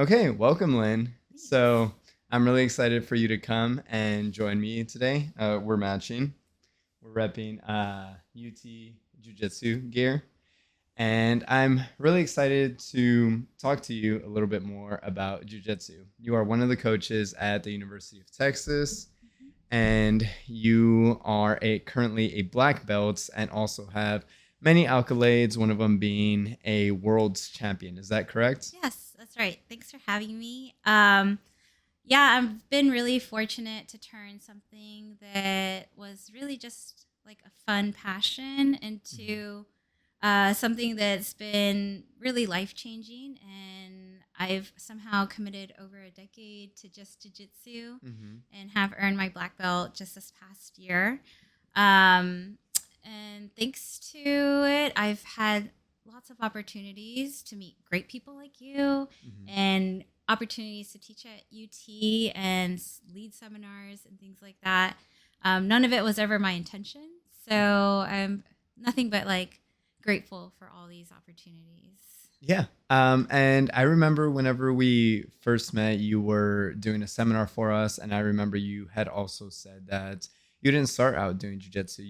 Okay, welcome, Lynn. Thanks. So I'm really excited for you to come and join me today. We're matching. We're repping UT Jiu Jitsu gear. And I'm really excited to talk to you a little bit more about Jiu Jitsu. You are one of the coaches at the University of Texas, Mhm. and you are currently a black belt and also have many accolades, one of them being a world's champion. Is that correct? Yes, that's right. Thanks for having me. Yeah, I've been really fortunate to turn something that was really just like a fun passion Mhm. into something that's been really life changing. And I've somehow committed over a decade to just jujitsu Mhm. and have earned my black belt just this past year. Um, and thanks to it, I've had lots of opportunities to meet great people like you Mhm. and opportunities to teach at UT and lead seminars and things like that. None of it was ever my intention. So Mhm. I'm nothing but like grateful for all these opportunities. Yeah. And I remember whenever we first met, you were doing a seminar for us, and I remember you had also said that you didn't start out doing jujitsu.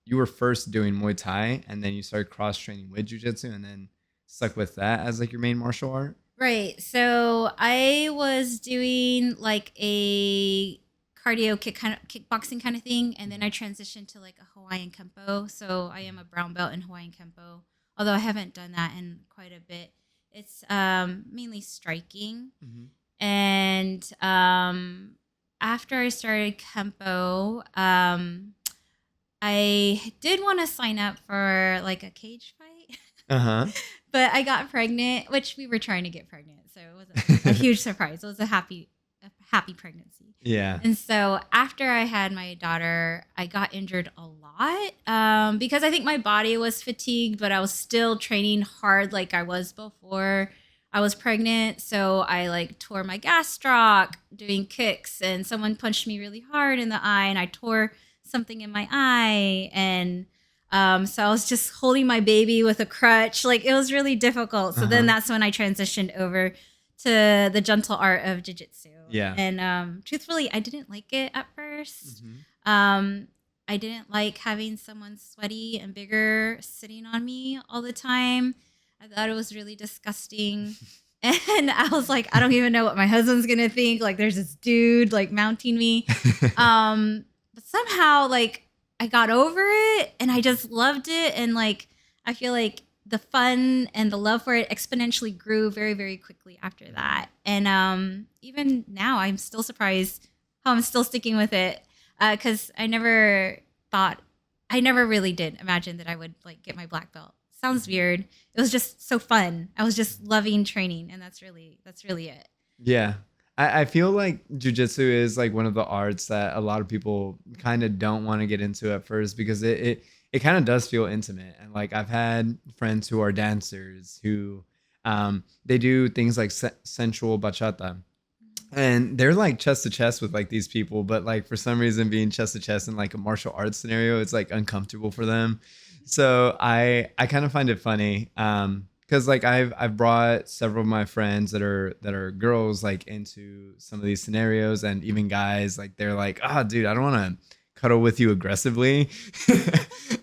You were first doing Muay Thai, and then you started cross training with jujitsu, and then stuck with that as like your main martial art. Right. So I was doing like a cardio kick kind of kickboxing kind of thing, and then I Mhm. transitioned to like a Hawaiian kempo. So I am Mhm. a brown belt in Hawaiian kempo, although I haven't done that in quite a bit. It's mainly striking, Mhm. and after I started kempo, I did want to sign up for like a cage fight. Uh But I got pregnant, which we were trying to get pregnant, so it wasn't a huh. huge surprise. It was a happy pregnancy. Yeah. And so after I had my daughter, I got injured a lot because I think my body was fatigued, but I was still training hard like I was before I was pregnant. So I like tore my gastroc doing kicks, and someone punched me really hard in the eye, and I tore something in my eye, and so I was just holding my baby with a crutch. Like it was really difficult. Uh So then huh. that's when I transitioned over to the gentle art of jiu-jitsu. Yeah. And truthfully, I didn't like it at first. Mhm. Um, I didn't like having someone sweaty and bigger sitting on me all the time. I thought it was really disgusting. And I was like, I don't even know what my husband's gonna think. Like, there's this dude like mounting me. But somehow, like, I got over it and I just loved it. And like, I feel like the fun and the love for it exponentially grew very, very quickly after Mhm. that. And even now, I'm still surprised how I'm still sticking with it because thought, I never really did imagine that I would like get my black belt. Sounds Mhm. weird. It was just so fun. I was just Mhm. loving training, and that's really it. Yeah. I feel like jujitsu is like one of the arts that a lot of people kind of don't want to get into at first because it kind of does feel intimate. And like I've had friends who are dancers who they do things like sensual bachata. And they're like chest to chest with like these people, but like for some reason being chest to chest in like a martial arts scenario, it's like uncomfortable for them. So I kind of find it funny. Because like I've brought several of my friends that are girls like into some of these scenarios, and even guys like they're like, ah, dude, I don't want to cuddle with you aggressively.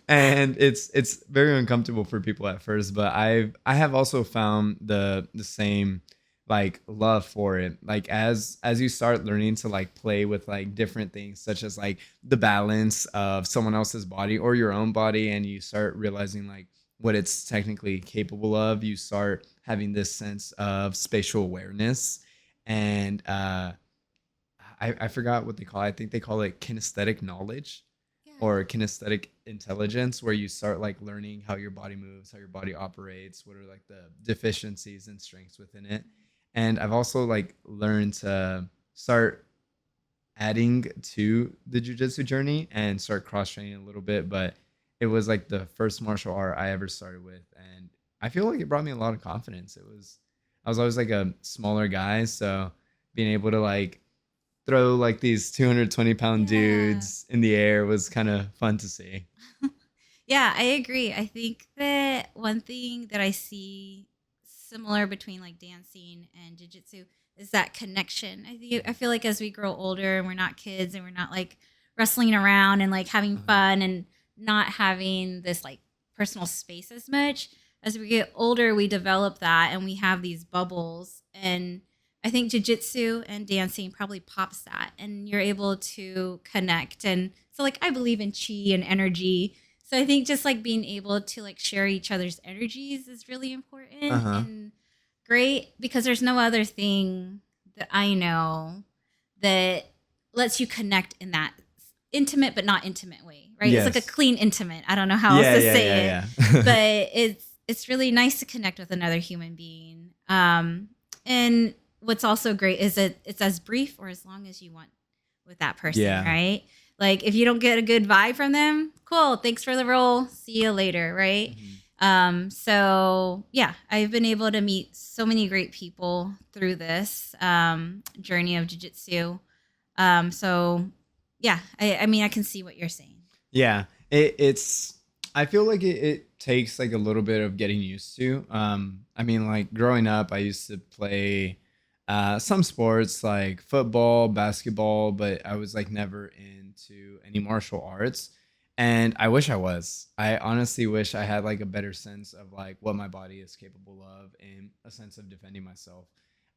And it's very uncomfortable for people at first, but I have also found the same like love for it, like as you start learning to like play with like different things such as like the balance of someone else's body or your own body, and you start realizing like what it's technically capable of, you start having this sense of spatial awareness. And I forgot what they call it. I think they call it kinesthetic knowledge Yeah. or kinesthetic intelligence, where you start like learning how your body moves, how your body operates, what are like the deficiencies and strengths within it. And I've also like learned to start adding to the jujitsu journey and start cross training a little bit. But it was like the first martial art I ever started with, and I feel like it brought me a lot of confidence. I was always like a smaller guy, so being able to like throw like these 220-pound Yeah. dudes in the air was kind of fun to see. Yeah, I agree. I think that one thing that I see similar between like dancing and jiu-jitsu is that connection. I feel like as we grow older and we're not kids and we're not like wrestling around and like having fun and not having this like personal space as much, as we get older, we develop that and we have these bubbles. And I think jiu-jitsu and dancing probably pops that, and you're able to connect. And so like I believe in chi and energy. So I think just like being able to like share each other's energies is really important Uh-huh. and great, because there's no other thing that I know that lets you connect in that intimate but not intimate way, right? It's like a Yes. clean intimate. I don't know how else Yeah, to yeah, say it, yeah, yeah. but it's really nice to connect with another human being. And what's also great is that it's as brief or as long as you want with that person, Yeah. right? Like if you don't get a good vibe from them, cool, thanks for the role, see you later, right? Mhm. So yeah, I've been able to meet so many great people through this journey of jiu-jitsu. So yeah, I mean, I can see what you're saying. Yeah, it's. I feel like it takes like a little bit of getting used to. I mean, like growing up, I used to play some sports like football, basketball, but I was like never into any martial arts. And I wish I was. I honestly wish I had like a better sense of like what my body is capable of and a sense of defending myself.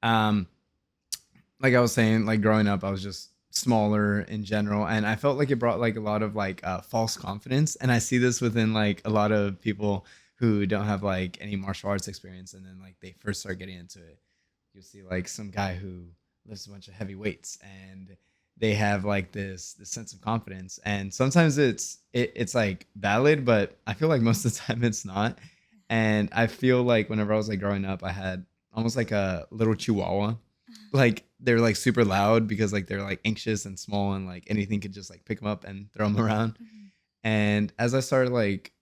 Um, like I was saying, like growing up, I was just smaller in general, and I felt like it brought like a lot of like false confidence. And I see this within like a lot of people who don't have like any martial arts experience, and then like they first start getting into it. You'll see like some guy who lifts a bunch of heavy weights, and they have like this sense of confidence. And sometimes it's like valid, but I feel like most of the time it's not. And I feel like whenever I was like growing up, I had almost like a little chihuahua, like they're like super loud because like they're like anxious and small, and like anything could just like pick them up and throw them around. Mhm. And as I started like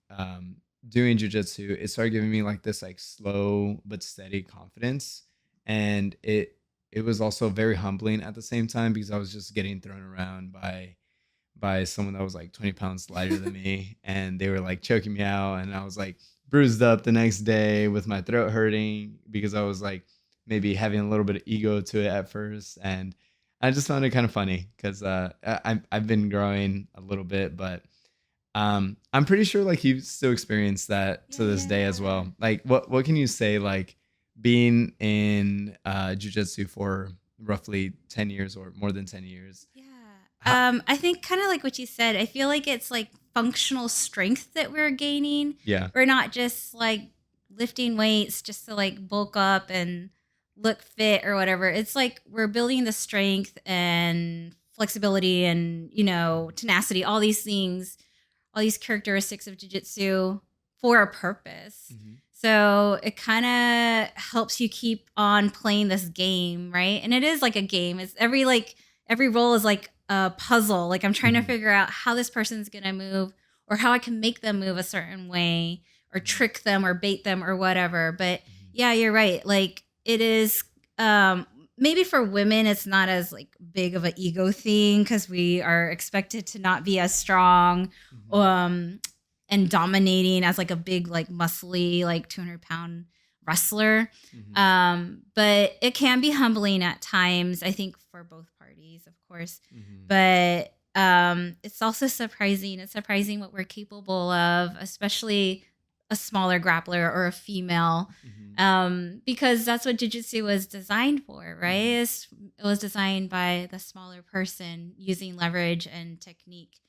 doing jujitsu, it started giving me like this like slow but steady confidence. And it was also very humbling at the same time because I was just getting thrown around by someone that was like 20 pounds lighter than me, and they were like choking me out, and I was like bruised up the next day with my throat hurting because I was like maybe having a little bit of ego to it at first. And I just found it kind of funny because I've been growing a little bit, but I'm pretty sure like you still experience that to this day as Yeah. well. Like what can you say, like being in jujitsu for roughly 10 years or more than 10 years? Yeah. How, I think kind of like what you said, I feel like it's like functional strength that we're gaining. yeah. We're not just like lifting weights just to like bulk up and look fit or whatever. It's like we're building the strength and flexibility and, tenacity, all these things, all these characteristics of jujitsu for a purpose. Mhm. So it kind of helps you keep on playing this game, right? And it is like a game. It's every role is like a puzzle. Like I'm trying to Mhm. figure out how this person's gonna move or how I can make them move a certain way or trick them or bait them or whatever. But Mhm. yeah, you're right. Like it is maybe for women it's not as like big of an ego thing because we are expected to not be as strong Mhm. um and dominating as like a big like muscly like 200-pound wrestler. Mhm. But it can be humbling at times, I think, for both parties, of course. Mhm. But it's also surprising. It's surprising what we're capable of, especially a smaller grappler or a female, Mhm. because that's what jiu-jitsu was designed for, right? Mhm. It was designed by the smaller person using leverage and technique.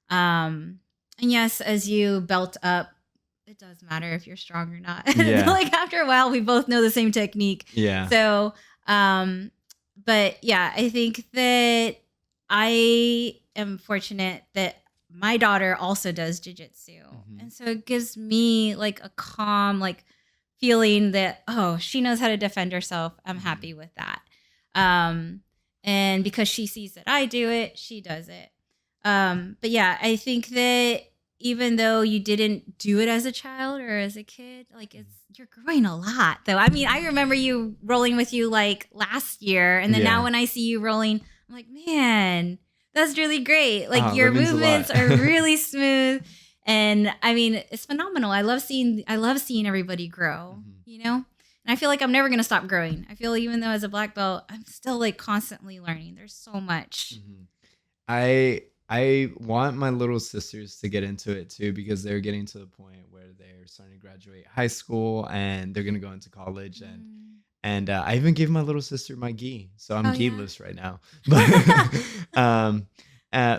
Um, and yes, as you belt up, it does matter if you're strong or not. Yeah. Like after a while, we both know the same technique. Yeah. So, but yeah, I think that I am fortunate that my daughter also does jujitsu. Mhm. And so it gives me like a calm, like feeling that, oh, she knows how to defend herself. I'm Mhm. happy with that. Um, and because she sees that I do it, she does it. But yeah, I think that even though you didn't do it as a child or as a kid, like you're growing a lot though. I mean, I remember you rolling with you like last year, and then now Yeah. when I see you rolling, I'm like, man, that's really great. Like your That means a lot. movements are really smooth. And I mean, it's phenomenal. I love seeing everybody grow, Mhm. you know? And I feel like I'm never going to stop growing. I feel like even though as a black belt, I'm still like constantly learning. There's so much. Mhm. I want my little sisters to get into it too because they're getting to the point where they're starting to graduate high school and they're gonna go into college Mm. and I even gave my little sister my gi, so I'm Oh, yeah. gi-less right now. Um,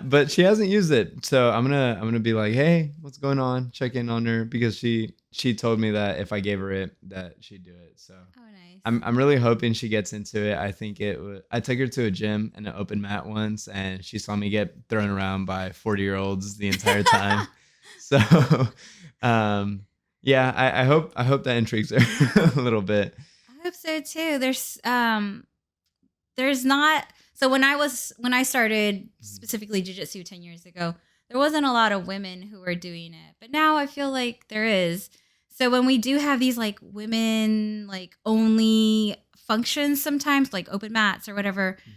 but she hasn't used it, so I'm gonna be like, hey, what's going on? Check in on her because she told me that if I gave her it, that she'd do it. So Oh, nice. I'm really hoping she gets into it. I think it would. I took her to a gym and an open mat once, and she saw me get thrown around by 40-year-olds the entire time. So, um, yeah, I hope that intrigues her a little bit. I hope so too. There's not so when I started Mhm. specifically jiu-jitsu 10 years ago, there wasn't a lot of women who were doing it. But now I feel like there is. So when we do have these like women like only functions sometimes like open mats or whatever, Mhm.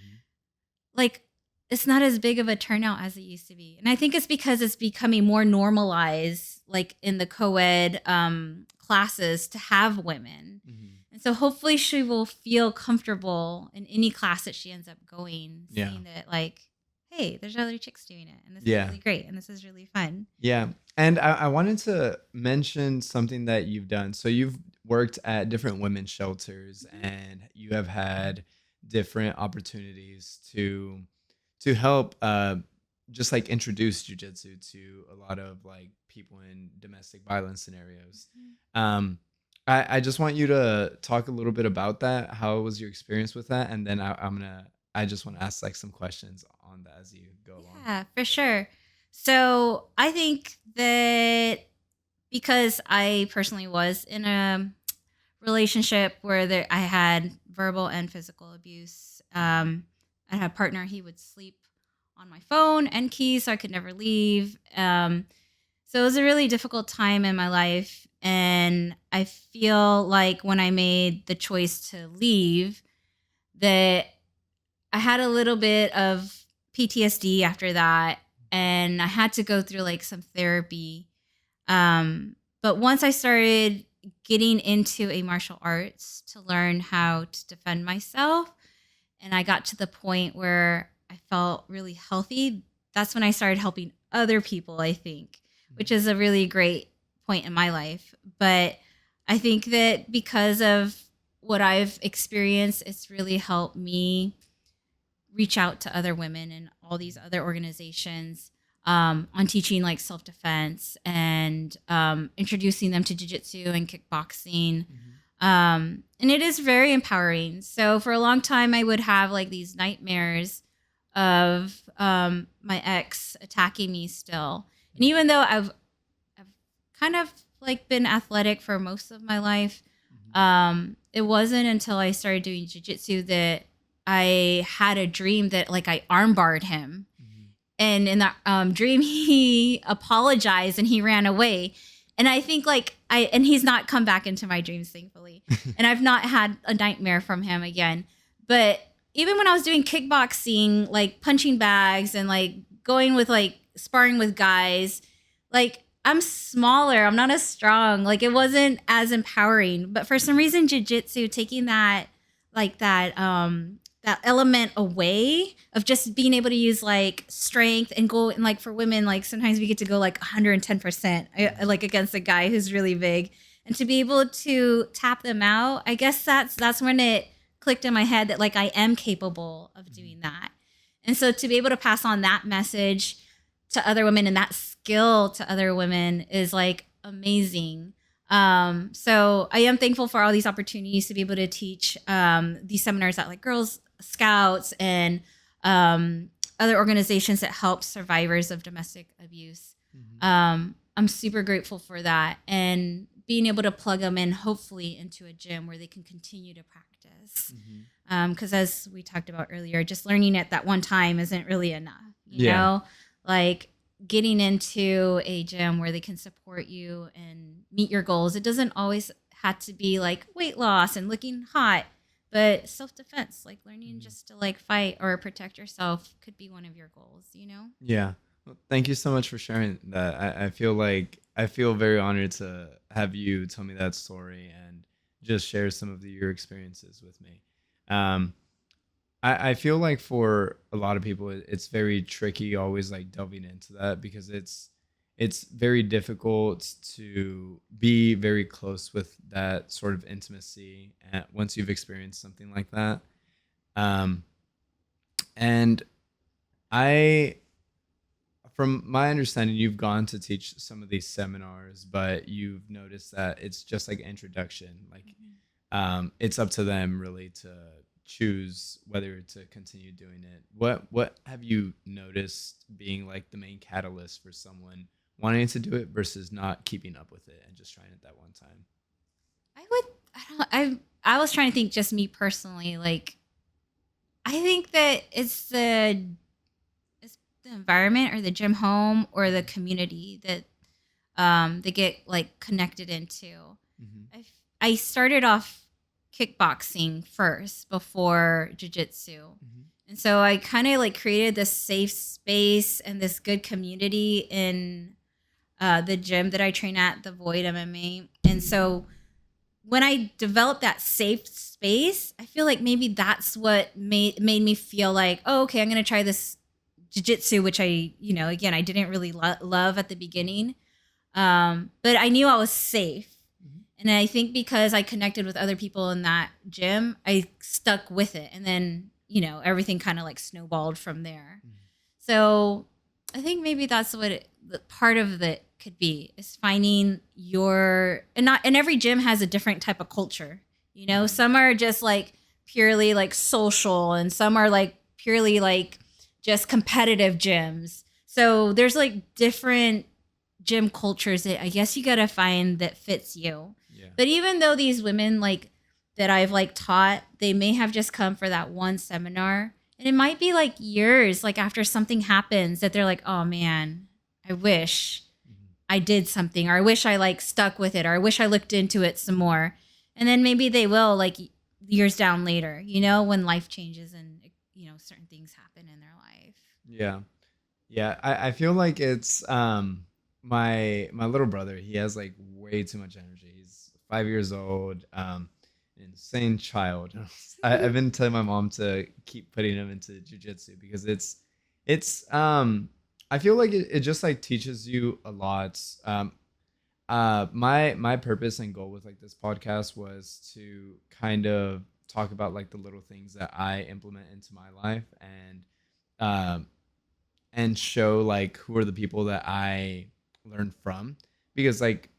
like it's not as big of a turnout as it used to be. And I think it's because it's becoming more normalized like in the co-ed classes to have women. Mhm. And so hopefully she will feel comfortable in any class that she ends up going, Yeah. seeing that like, hey, there's other chicks doing it, and this is Yeah. really great, and this is really fun. Yeah. And I wanted to mention something that you've done. So you've worked at different women's shelters Mhm. and you have had different opportunities to help just like introduce jujitsu to a lot of like people in domestic violence scenarios. Mhm. Um I just want you to talk a little bit about that. How was your experience with that? And then I just want to ask like some questions on that as you go along. Yeah, for sure. So I think that because I personally was in a relationship where I had verbal and physical abuse. Mhm. I had a partner, he would sleep on my phone and keys, so I could never leave. So it was a really difficult time in my life. And I feel like when I made the choice to leave, that I had a little bit of PTSD after that. And I had to go through like some therapy. But once I started getting into a martial arts to learn how to defend myself, and I got to the point where I felt really healthy, that's when I started helping other people, I think, which is a really great point in my life. But I think that because of what I've experienced, it's really helped me reach out to other women and all these other organizations on teaching like self defense and introducing them to jujitsu and kickboxing. Mhm. And it is very empowering. So for a long time, I would have like these nightmares of my ex attacking me still. And even though I've kind of like been athletic for most of my life, Mhm. it wasn't until I started doing jujitsu that I had a dream that like I armbarred him, Mhm. and in that dream he apologized and he ran away. And I think like I and he's not come back into my dreams, thankfully, and I've not had a nightmare from him again. But even when I was doing kickboxing, like punching bags and like going with like sparring with guys, like I'm smaller, I'm not as strong, like it wasn't as empowering. But for some reason jiu-jitsu, taking that like that element away of just being able to use like strength and go, and like for women, like sometimes we get to go like 110% like against a guy who's really big, and to be able to tap them out, I guess that's when it clicked in my head that like I am capable of Mhm. doing that. And so to be able to pass on that message to other women and that skill to other women is like amazing. So I am thankful for all these opportunities to be able to teach these seminars at like Girls Scouts and other organizations that help survivors of domestic abuse. Mhm. I'm super grateful for that, and being able to plug them in, hopefully, into a gym where they can continue to practice. Mhm. Because as we talked about earlier, just learning it that one time isn't really enough. You Yeah. know, like getting into a gym where they can support you and meet your goals. It doesn't always have to be like weight loss and looking hot, but self defense, like learning Mhm. just to like fight or protect yourself, could be one of your goals, you know? Yeah. Well, thank you so much for sharing that. I feel like I feel very honored to have you tell me that story, just share some of your experiences with me. Um, I feel like for a lot of people, it's very tricky always like delving into that because it's very difficult to be very close with that sort of intimacy once you've experienced something like that. Um, and I, from my understanding, you've gone to teach some of these seminars, but you've noticed that it's just like introduction. Like, it's up to them really to choose whether to continue doing it. What have you noticed being like the main catalyst for someone wanting to do it versus not keeping up with it and just trying it that one time? I would. I was trying to think, just me personally. Like, I think that it's the environment or the gym home or the community that they get like connected into. Hmm. I started off kickboxing first before jiu-jitsu. Hmm. And so I kind of like created this safe space and this good community in the gym that I train at, the Void MMA. And so when I developed that safe space, I feel like maybe that's what made me feel like, oh, okay, I'm going to try this jiu-jitsu, which I, again, I didn't really love at the beginning. But I knew I was safe. And I think because I connected with other people in that gym, I stuck with it. And then, everything kind of like snowballed from there. So I think maybe that's what the part of it could be, is finding and every gym has a different type of culture. Some are just like purely like social, and some are like purely like just competitive gyms. So there's like different gym cultures that I guess you got to find that fits you. Yeah. But even though these women like that I've like taught, they may have just come for that one seminar, and it might be like years like after something happens that they're like, oh man, I wish I did something, or I wish I like stuck with it, or I wish I looked into it some more. And then maybe they will like years down later, when life changes and certain things happen in their life. Yeah. Yeah. I feel like it's my little brother, he has like way too much energy. He's 5 years old, insane child. I've been telling my mom to keep putting him into jujitsu because it's I feel like it just like teaches you a lot. My purpose and goal with like this podcast was to kind of talk about like the little things that I implement into my life, um and show like who are the people that I learn from, because like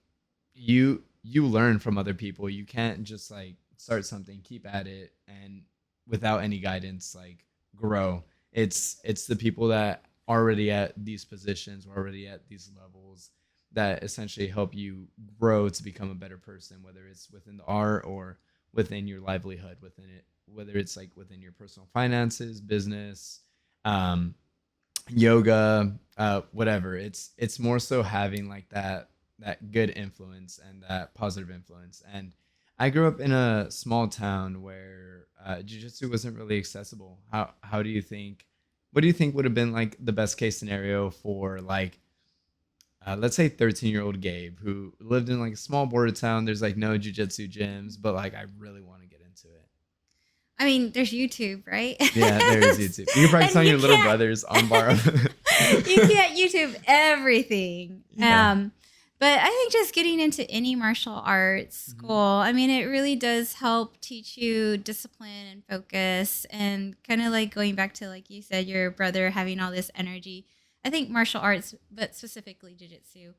you learn from other people. You can't just like start something, keep at it, and without any guidance like grow. It's the people that already at these positions or already at these levels that essentially help you grow to become a better person, whether it's within the art or within your livelihood, within it, whether it's like within your personal finances, business, um, yoga, whatever. It's more so having like that good influence and that positive influence. And I grew up in a small town where jiu-jitsu wasn't really accessible. How do you think? What do you think would have been like the best case scenario for like let's say 13-year-old Gabe who lived in like a small border town? There's like no jiu-jitsu gyms, but like I really want to get into it. I mean, there's YouTube, right? Yeah, there is YouTube. You can practice And on you your little can't- brothers on borrow. You can't YouTube everything. Yeah. But I think just getting into any martial arts school, I mean, it really does help teach you discipline and focus, and kind of like going back to, like you said, your brother having all this energy. I think martial arts, but specifically jiu-jitsu,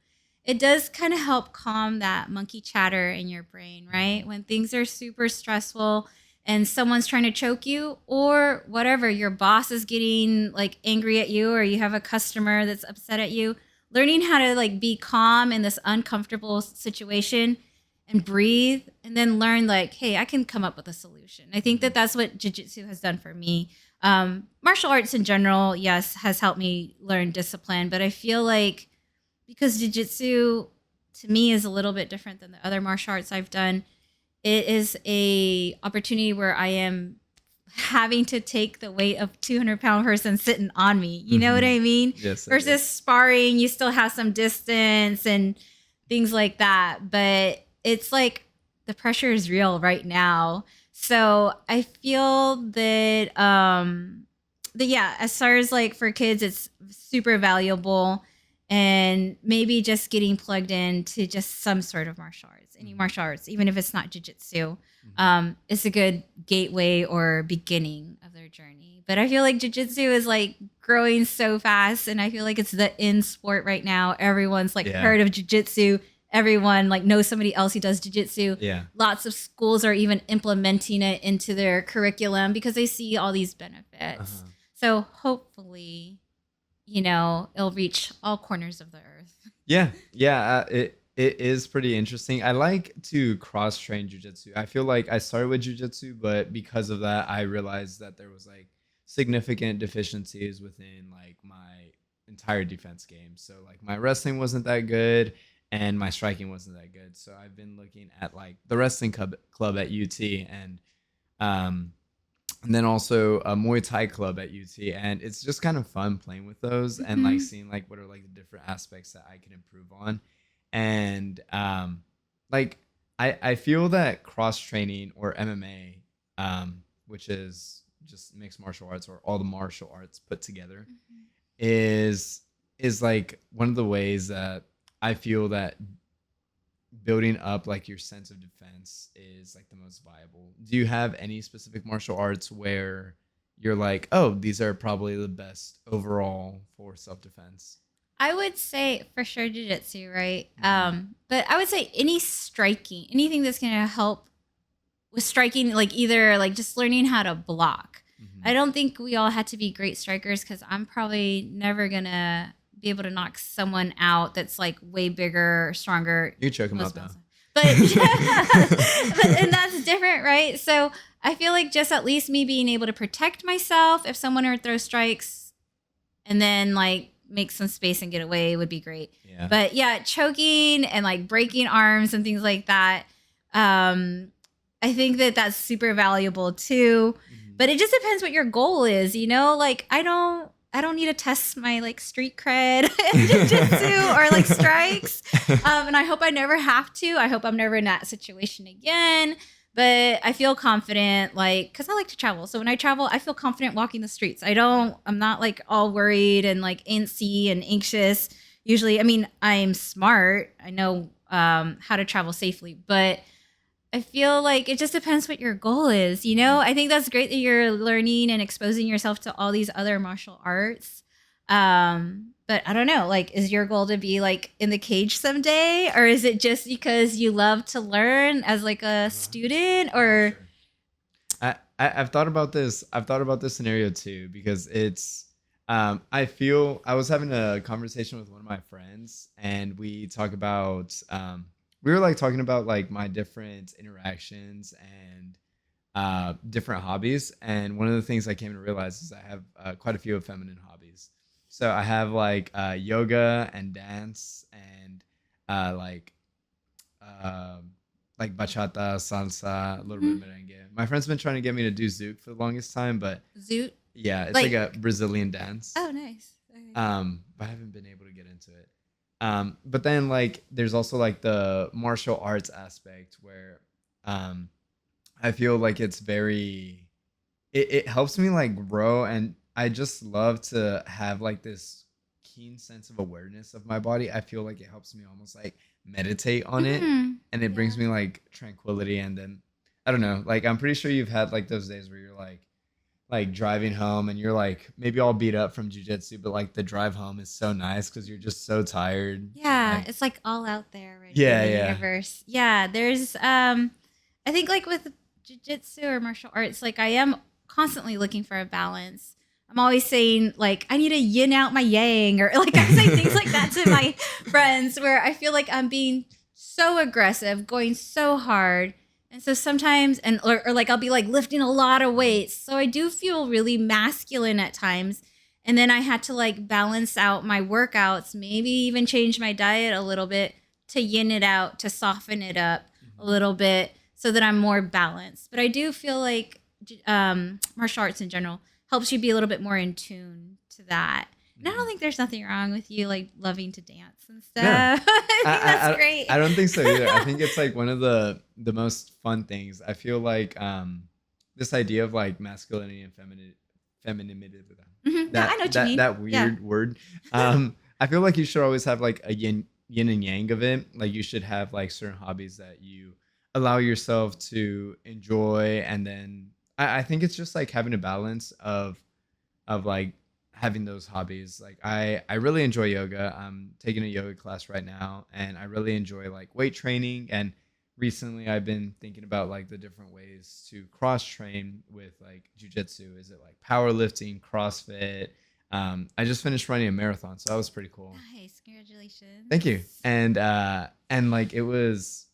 it does kind of help calm that monkey chatter in your brain, right? When things are super stressful and someone's trying to choke you or whatever, your boss is getting like angry at you, or you have a customer that's upset at you, learning how to like be calm in this uncomfortable situation and breathe, and then learn like, hey, I can come up with a solution. I think that that's what jiu-jitsu has done for me. Martial arts in general, yes, has helped me learn discipline, but I feel like because jiu-jitsu to me is a little bit different than the other martial arts I've done, it is a opportunity where I am having to take the weight of 200-pound person sitting on me. You know what I mean? Yes. Versus sparring, you still have some distance and things like that. But it's like the pressure is real right now. So I feel that yeah, as far as like for kids, it's super valuable, and maybe just getting plugged into just some sort of martial arts, any Mhm. martial arts, even if it's not jujitsu, Mhm. it's a good gateway or beginning of their journey. But I feel like jujitsu is like growing so fast, and I feel like it's the in sport right now. Everyone's like Yeah. heard of jujitsu. Everyone like knows somebody else who does jujitsu. Yeah. Lots of schools are even implementing it into their curriculum because they see all these benefits. Uh-huh. So hopefully, it'll reach all corners of the earth. Yeah, yeah, it is pretty interesting. I like to cross train jujitsu. I feel like I started with jujitsu, but because of that, I realized that there was like significant deficiencies within like my entire defense game. So like my wrestling wasn't that good, and my striking wasn't that good. So I've been looking at like the wrestling club at UT, um and then also a Muay Thai club at UT, and it's just kind of fun playing with those and like Mhm. seeing like what are like the different aspects that I can improve on, and like I feel that cross training or MMA, which is just mixed martial arts or all the martial arts put together, Mhm. is is like one of the ways that I feel that building up like your sense of defense is like the most viable. Do you have any specific martial arts where you're like, oh, these are probably the best overall for self defense? I would say for sure jujitsu, right? Hmm. But I would say any striking, anything that's gonna help with striking, like either like just learning how to block. I Hmm. don't think we all had to be great strikers because I'm probably never gonna be able to knock someone out that's like way bigger or stronger. You choke them out Most though. most, but yeah, but and that's different, right? So I feel like just at least me being able to protect myself if someone were to throw strikes and then like make some space and get away would be great. Yeah. But yeah, choking and like breaking arms and things like that. Um, I think that that's super valuable too. Hmm. But it just depends what your goal is, Like I don't need to test my like street cred in jiu-jitsu or like strikes. And I hope I never have to. I hope I'm never in that situation again. But I feel confident, like, because I like to travel. So when I travel, I feel confident walking the streets. I'm not like all worried and like antsy and anxious. Usually, I mean, I'm smart. I know how to travel safely, but I feel like it just depends what your goal is, I think that's great that you're learning and exposing yourself to all these other martial arts. But I don't know, like, is your goal to be like in the cage someday? Or is it just because you love to learn as like a student? Or Sure. I've thought about this. I've thought about this scenario too because it's. I feel I was having a conversation with one of my friends, and we talk about. We were like talking about like my different interactions and different hobbies, and one of the things I came to realize is I have quite a few of feminine hobbies. So I have like yoga and dance and like um, like bachata, salsa, a little bit Mhm. of merengue. My friend's been trying to get me to do zouk for the longest time, but Zoot? yeah, it's like a Like, Brazilian dance. oh, nice. Okay. But I haven't been able to get into it. But then like there's also like the martial arts aspect where um, I feel like it's very it helps me like grow, and I just love to have like this keen sense of awareness of my body. I feel like it helps me almost like meditate on it, Mhm. and it brings Yeah. me like tranquility. And then I don't know, like I'm pretty sure you've had like those days where you're like driving home and you're like maybe all beat up from jujitsu, but like the drive home is so nice because you're just so tired from Yeah, like it's like all out there already in yeah, the yeah. universe. Yeah, there's I think like with jujitsu or martial arts, like I am constantly looking for a balance. I'm always saying like I need to yin out my yang, or like I say things like that to my friends where I feel like I'm being so aggressive, going so hard. And so sometimes or like I'll be like lifting a lot of weights. So I do feel really masculine at times. And then I had to like balance out my workouts, maybe even change my diet a little bit to yin it out, to soften it up a Mhm. little bit so that I'm more balanced. But I do feel like martial arts in general helps you be a little bit more in tune to that. And I don't think there's nothing wrong with you like loving to dance and No, stuff. I think that's great. I don't think so either. I think it's like one of the most fun things. I feel like this idea of like masculinity and femininity, Yeah, I know what you mean. that Yeah. weird word. I feel like you should always have like a yin and yang of it. Like you should have like certain hobbies that you allow yourself to enjoy, and then I think it's just like having a balance of like having those hobbies. Like I really enjoy yoga. I'm taking a yoga class right now, and I really enjoy like weight training. And recently I've been thinking about like the different ways to cross train with like jujitsu. Is it like powerlifting, CrossFit? I just finished running a marathon, so that was pretty cool. Nice. Congratulations. Thank you. And like it was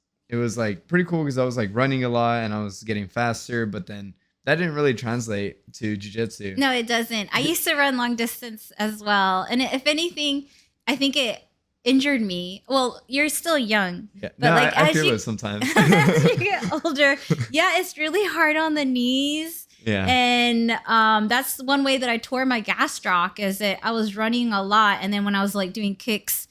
like pretty cool because I was like running a lot and I was getting faster, but then that didn't really translate to jujitsu. No, it doesn't. I used to run long distance as well. And if anything, I think it injured me. Well, you're still young. Yeah. But No, like I as feel you, it sometimes. as you get older, yeah, it's really hard on the knees. Yeah. And that's one way that I tore my gastroc is that I was running a lot. And then when I was like doing kicks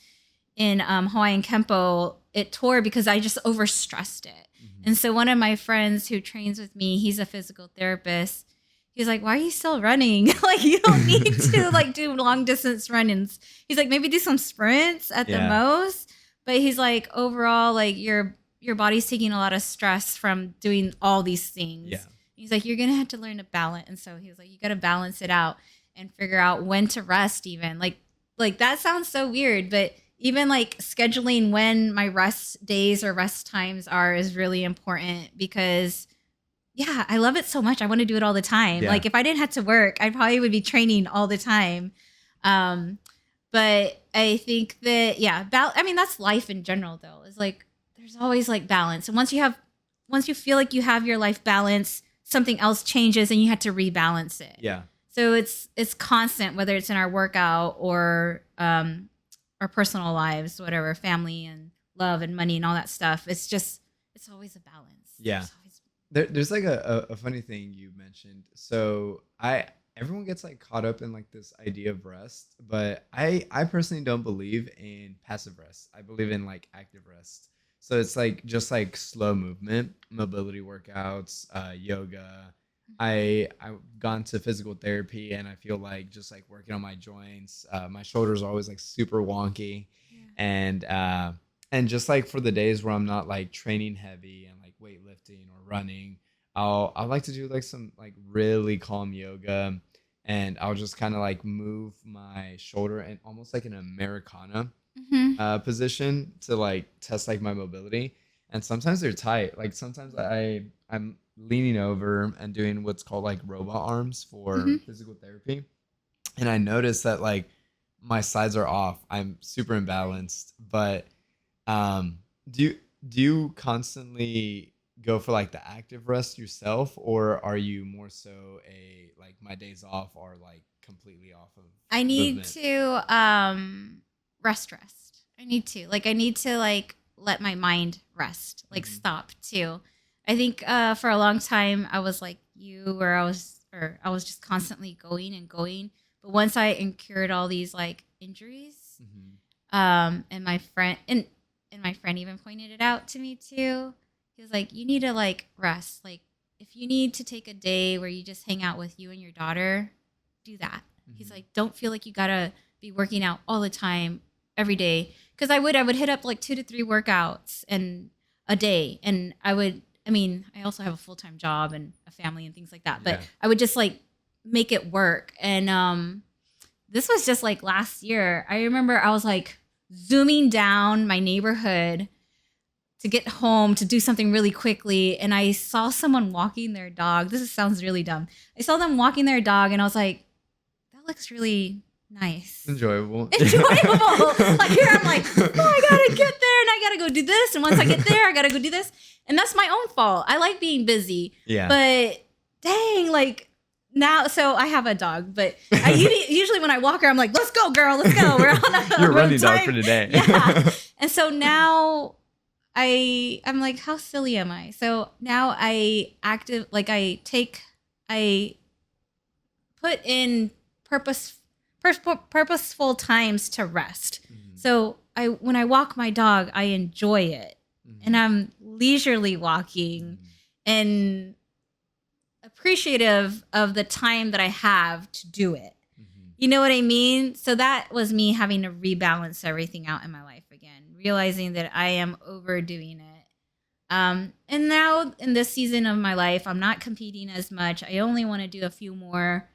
in Hawaiian Kempo, it tore because I just overstressed it. And so one of my friends who trains with me, he's a physical therapist. He's like, why are you still running? Like, you don't need to like do long distance run-ins. He's like, maybe do some sprints at the most. But he's like, overall, like your body's taking a lot of stress from doing all these things. Yeah. He's like, you're going to have to learn to balance. And so he was like, you got to balance it out and figure out when to rest even. Like that sounds so weird, but even like scheduling when my rest days or rest times are is really important because yeah, I love it so much. I want to do it all the time. Yeah. Like if I didn't have to work, I probably would be training all the time. But I think that, yeah, I mean, that's life in general though. It's like, there's always like balance. And once you feel like you have your life balance, something else changes and you have to rebalance it. Yeah. So it's constant, whether it's in our workout or, our personal lives, whatever, family and love and money and all that stuff. It's always a balance. Yeah. There's like a funny thing you mentioned. So everyone gets like caught up in like this idea of rest, but I personally don't believe in passive rest. I believe in like active rest. So it's like just like slow movement, mobility workouts, yoga. I've gone to physical therapy and I feel like just like working on my joints, my shoulders are always like super wonky. Yeah. And just like for the days where I'm not like training heavy and like weightlifting or running, I like to do like some like really calm yoga, and I'll just kind of like move my shoulder and almost like an Americana position to like test like my mobility. And sometimes they're tight. Like sometimes I'm leaning over and doing what's called like robot arms for physical therapy. And I noticed that like my sides are off. I'm super imbalanced. But do you constantly go for like the active rest yourself, or are you more so a like my days off are like completely off of I need movement? to rest. I need to like let my mind rest, like stop too. I think for a long time I was like you, where I was just constantly going and going. But once I incurred all these like injuries, and my friend even pointed it out to me too. He was like, you need to like rest. Like if you need to take a day where you just hang out with you and your daughter, do that. He's like, don't feel like you gotta be working out all the time every day. Because I would hit up like 2 to 3 workouts in a day, and I also have a full-time job and a family and things like that. But I would just like make it work. And this was just like last year. I remember I was like zooming down my neighborhood to get home to do something really quickly, and I saw someone walking their dog. Sounds really dumb. I saw them walking their dog, and I was like, that looks really nice. Enjoyable. Like here I'm like, oh, I gotta get there and I gotta go do this. And once I get there, I gotta go do this. And that's my own fault. I like being busy. Yeah. But dang, like now, so I have a dog, but usually when I walk her, I'm like, let's go, girl, let's go. We're on a You're road running time. dog for today. Yeah. And so now I'm like, how silly am I? So now I put in purposeful times to rest. Mhm. So when I walk my dog, I enjoy it, and Mhm. I'm leisurely walking Mhm. and appreciative of the time that I have to do it. Mhm. You know what I mean? So that was me having to rebalance everything out in my life again, realizing that I am overdoing it. And now in this season of my life, I'm not competing as much. I only want to do a few more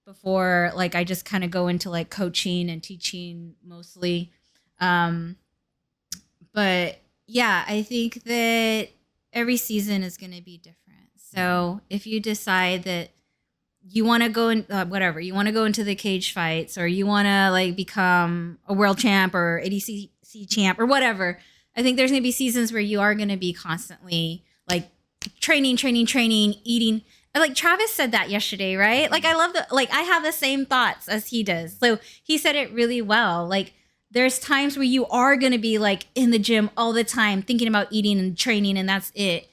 before like I just kind of go into like coaching and teaching mostly. Um, but yeah, I think that every season is going to be different. Mhm. So if you decide that you want to go in whatever you want to go into the cage fights, or you want to like become a world champ or ADCC champ or whatever, I think there's going to be seasons where you are going to be constantly like training, eating. And, like Travis said that yesterday, right? Like I Mhm. love the like I have the same thoughts as he does. So he said it really well. Like there's times where you are going to be like in the gym all the time thinking about eating and training, and that's it.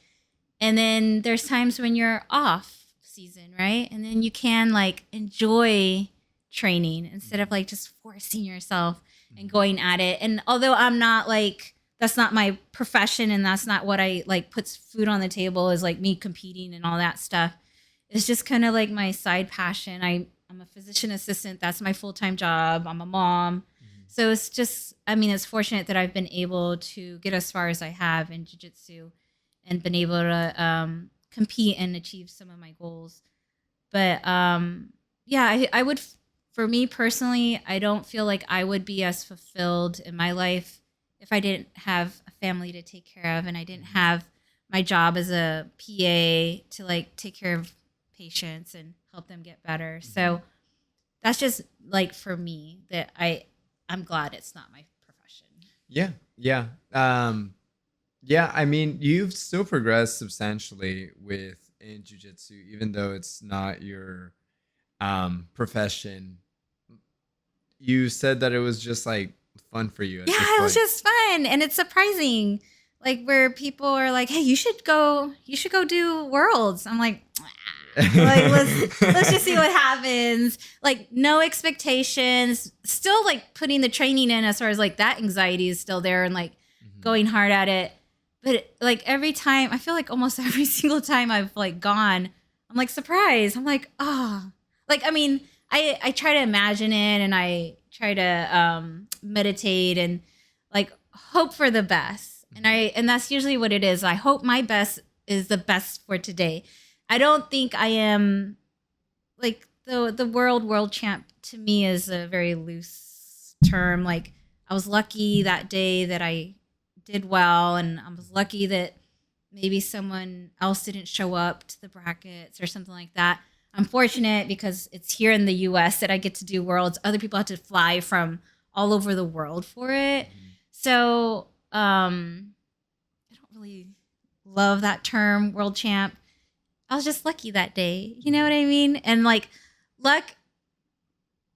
And then there's times when you're off season, right? And then you can like enjoy training instead of Mhm. like just forcing yourself and Mhm. going at it. And although I'm not like, that's not my profession and that's not what I like puts food on the table, is like me competing and all that stuff. It's just kind of like my side passion. I'm a physician assistant. That's my full-time job. I'm a mom. Mhm. So it's just, I mean, it's fortunate that I've been able to get as far as I have in jiu-jitsu and been able to compete and achieve some of my goals. But yeah, I would, for me personally, I don't feel like I would be as fulfilled in my life if I didn't have a family to take care of and I didn't Mhm. have my job as a PA to like take care of patients and help them get better. Mhm. So that's just like for me that I'm glad it's not my profession. Yeah. Yeah. Yeah, I mean, you've still progressed substantially with in jujitsu, even though it's not your profession. You said that it was just like fun for you Yeah, at this it was point. just fun and it's surprising. Like where people are like, "Hey, you should go do worlds." I'm like, like let's just see what happens. Like no expectations. Still like putting the training in as far as like that anxiety is still there and like Mhm. going hard at it. But like every time, I feel like almost every single time I've like gone, I'm like surprised. I'm like, oh, like I mean, I try to imagine it and I try to meditate and like hope for the best. Mhm. And that's usually what it is. I hope my best is the best for today. I don't think I am like the world champ to me is a very loose term. Like I was lucky that day that I did well, and I was Mhm. lucky that maybe someone else didn't show up to the brackets or something like that. I'm fortunate because it's here in the US that I get to do worlds. Other people have to fly from all over the world for it. Mhm. So I don't really love that term world champ. I was just lucky that day. You know what Mhm. I mean? And like luck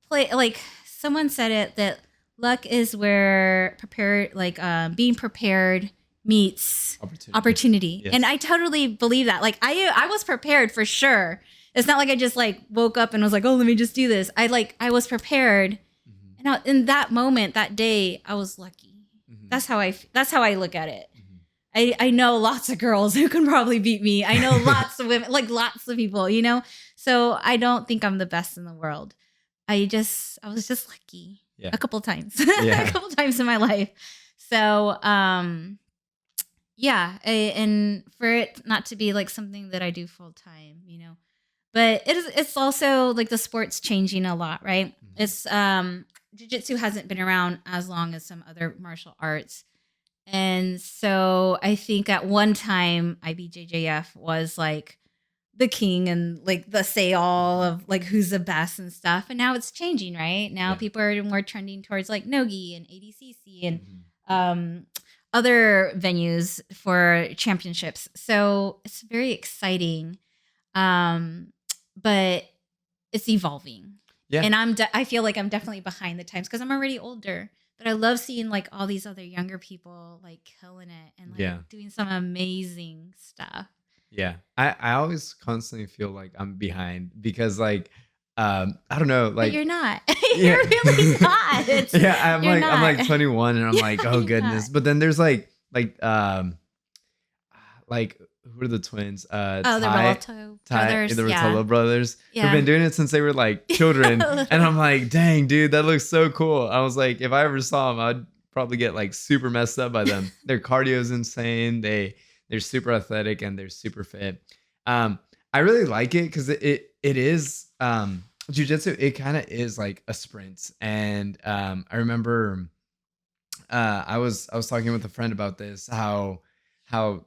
play like someone said it that luck is where prepared like being prepared meets Opportunity. opportunity. And Yes. I totally believe that. Like I was prepared for sure. It's not like I just like woke up and was like, "Oh, let me just do this." I was prepared. Mhm. And in that moment, that day, I was lucky. Mhm. That's how I look at it. Mhm. I know lots of girls who can probably beat me. I know lots of women, like lots of people, you know? So I don't think I'm the best in the world. I was just lucky Yeah. a couple times, a Yeah. couple times in my life. So, yeah. And for it not to be like something that I do full time, you know, but it's also like the sport's changing a lot, right? Mhm. It's, jiu-jitsu hasn't been around as long as some other martial arts. And so I think at one time IBJJF was like the king and like the say all Mhm. of like who's the best and stuff. And now it's changing, right? Now Yeah. people are more trending towards like Nogi and ADCC and Mhm. um, other venues for championships. So it's very exciting. Um, but it's evolving. Yeah. And I feel like I'm definitely behind the times because I'm already older. But I love seeing like all these other younger people like killing it and like Yeah. doing some amazing stuff. Yeah. I always constantly feel like I'm behind because like I don't know, But like, you're not. yeah. You're really not. Yeah, You're I'm not. like 21 and I'm You're like, oh really not. goodness. But then there's like who are the twins? Oh, the Relato The brothers. Yeah. Rotolo brothers who've Yeah. been doing it since they were like children. And I'm like, dang, dude, that looks so cool. I was like, if I ever saw them, I'd probably get like super messed up by them. Their cardio is insane. They're super athletic and they're super fit. I really like it because it is jujitsu. It kind of is like a sprint. And I remember I was talking with a friend about this, how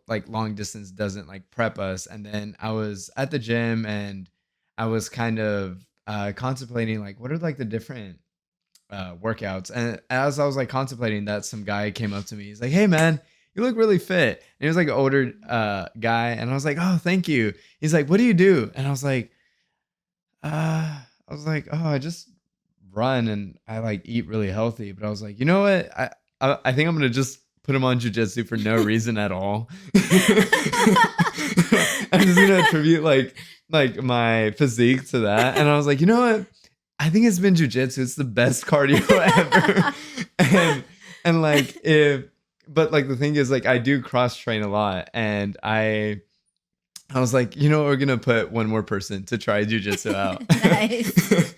like long distance doesn't like prep us. And then I was at the gym and I was kind of contemplating like what are like the different workouts. And as I was like contemplating that, some guy came up to me. He's like, "Hey man, you look really fit." And he was like an older guy, and I was like, "Oh, thank you." He's like, "What do you do?" And I was like, "Oh, I just run and I like eat really healthy." But I was like, "You know what? I think I'm gonna just put him on jujitsu for no reason at all." I'm just gonna attribute like my physique to that. And I was like, "You know what? I think it's been jujitsu. It's the best cardio ever." and like if but like the thing is like I do cross train a lot and I was like, you know, we're gonna put one more person to try jujitsu out. Nice.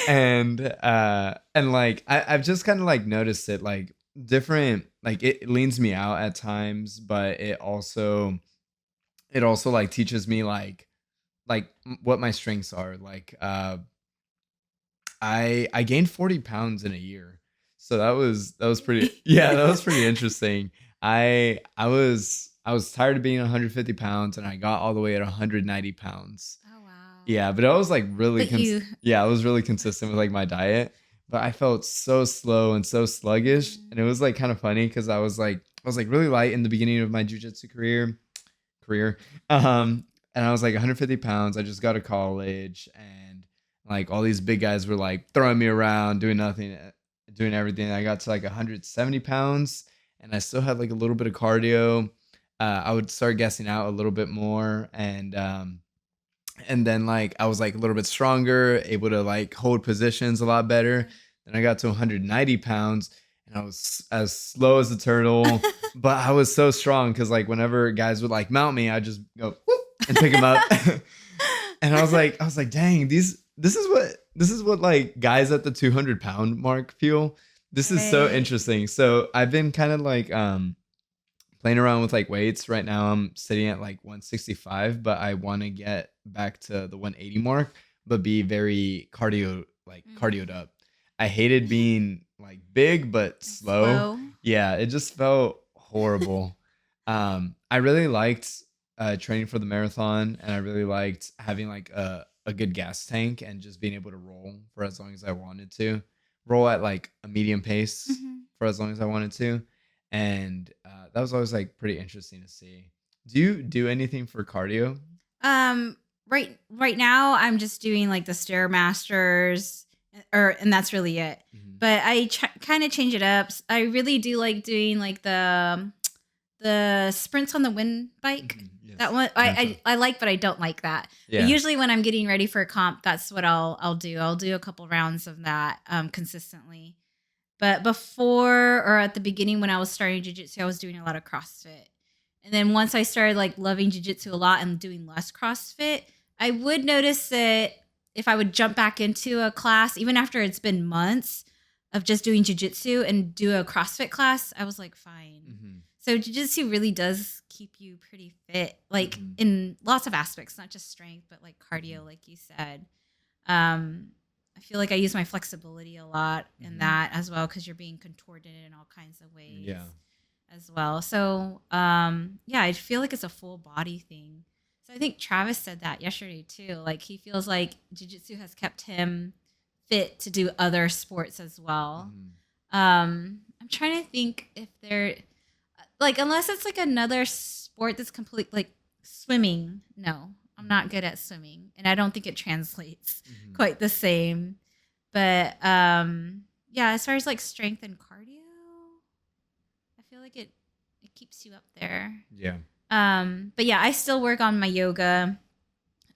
And like I've just kind of like noticed it like different like it leans me out at times, but it also like teaches me what my strengths are. Like I gained 40 pounds in a year. So that was pretty yeah, that was pretty interesting. I was tired of being 150 pounds and I got all the way at 190 pounds. Oh wow. Yeah, but I was like really But you. yeah, I was really consistent with like my diet, but I felt so slow and so sluggish. And it was like kind of funny because I was like really light in the beginning of my jujitsu career. And I was like 150 pounds. I just got to college and like all these big guys were like throwing me around, doing nothing, doing everything. I got to like 170 pounds and I still had like a little bit of cardio. I would start guessing out a little bit more and then like I was like a little bit stronger, able to like hold positions a lot better. Then I got to 190 pounds and I was as slow as a turtle, but I was so strong because like whenever guys would like mount me, I just go whoop, and pick them up. And I was like, dang, this is what like guys at the 200-pound mark feel. This is so Right. interesting. So I've been kind of like playing around with like weights. Right now I'm sitting at like 165, but I want to get back to the 180 mark, but be very cardioed Mhm. up. I hated being like big but slow. Slow. Yeah, it just felt horrible. I really liked training for the marathon and I really liked having like a good gas tank and just being able to roll for as long as I wanted to. Roll at like a medium pace Mhm. for as long as I wanted to. And that was always like pretty interesting to see. Do you do anything for cardio? Um, right now I'm just doing like the Stairmasters, and that's really it. Mhm. But I kind of change it up. I really do like doing like the sprints on the wind bike. Mhm. That Yes. one Mental. I like, but I don't like that. But Yeah. usually when I'm getting ready for a comp, that's what I'll do. I'll do a couple rounds of that consistently. But before or at the beginning when I was starting jujitsu, I was doing a lot of CrossFit. And then once I started like loving jujitsu a lot and doing less CrossFit, I would notice that if I would jump back into a class, even after it's been months of just doing jujitsu and do a CrossFit class, I was like, fine. Mhm. So jujitsu really does keep you pretty fit, like Mhm. in lots of aspects, not just strength, but like Mhm. cardio, like you said. Um, I feel like I use my flexibility a lot in Mhm. that as well because you're being contorted in all kinds of ways Yeah. as well. So yeah, I feel like it's a full body thing. So I think Travis said that yesterday too. Like he feels like jujitsu has kept him fit to do other sports as well. Mhm. I'm trying to think if there like unless it's like another sport that's complete like swimming. No, I'm Mhm. not good at swimming, and I don't think it translates Mhm. quite the same. But yeah, as far as like strength and cardio, I feel like it keeps you up there. Yeah. But yeah, I still work on my yoga.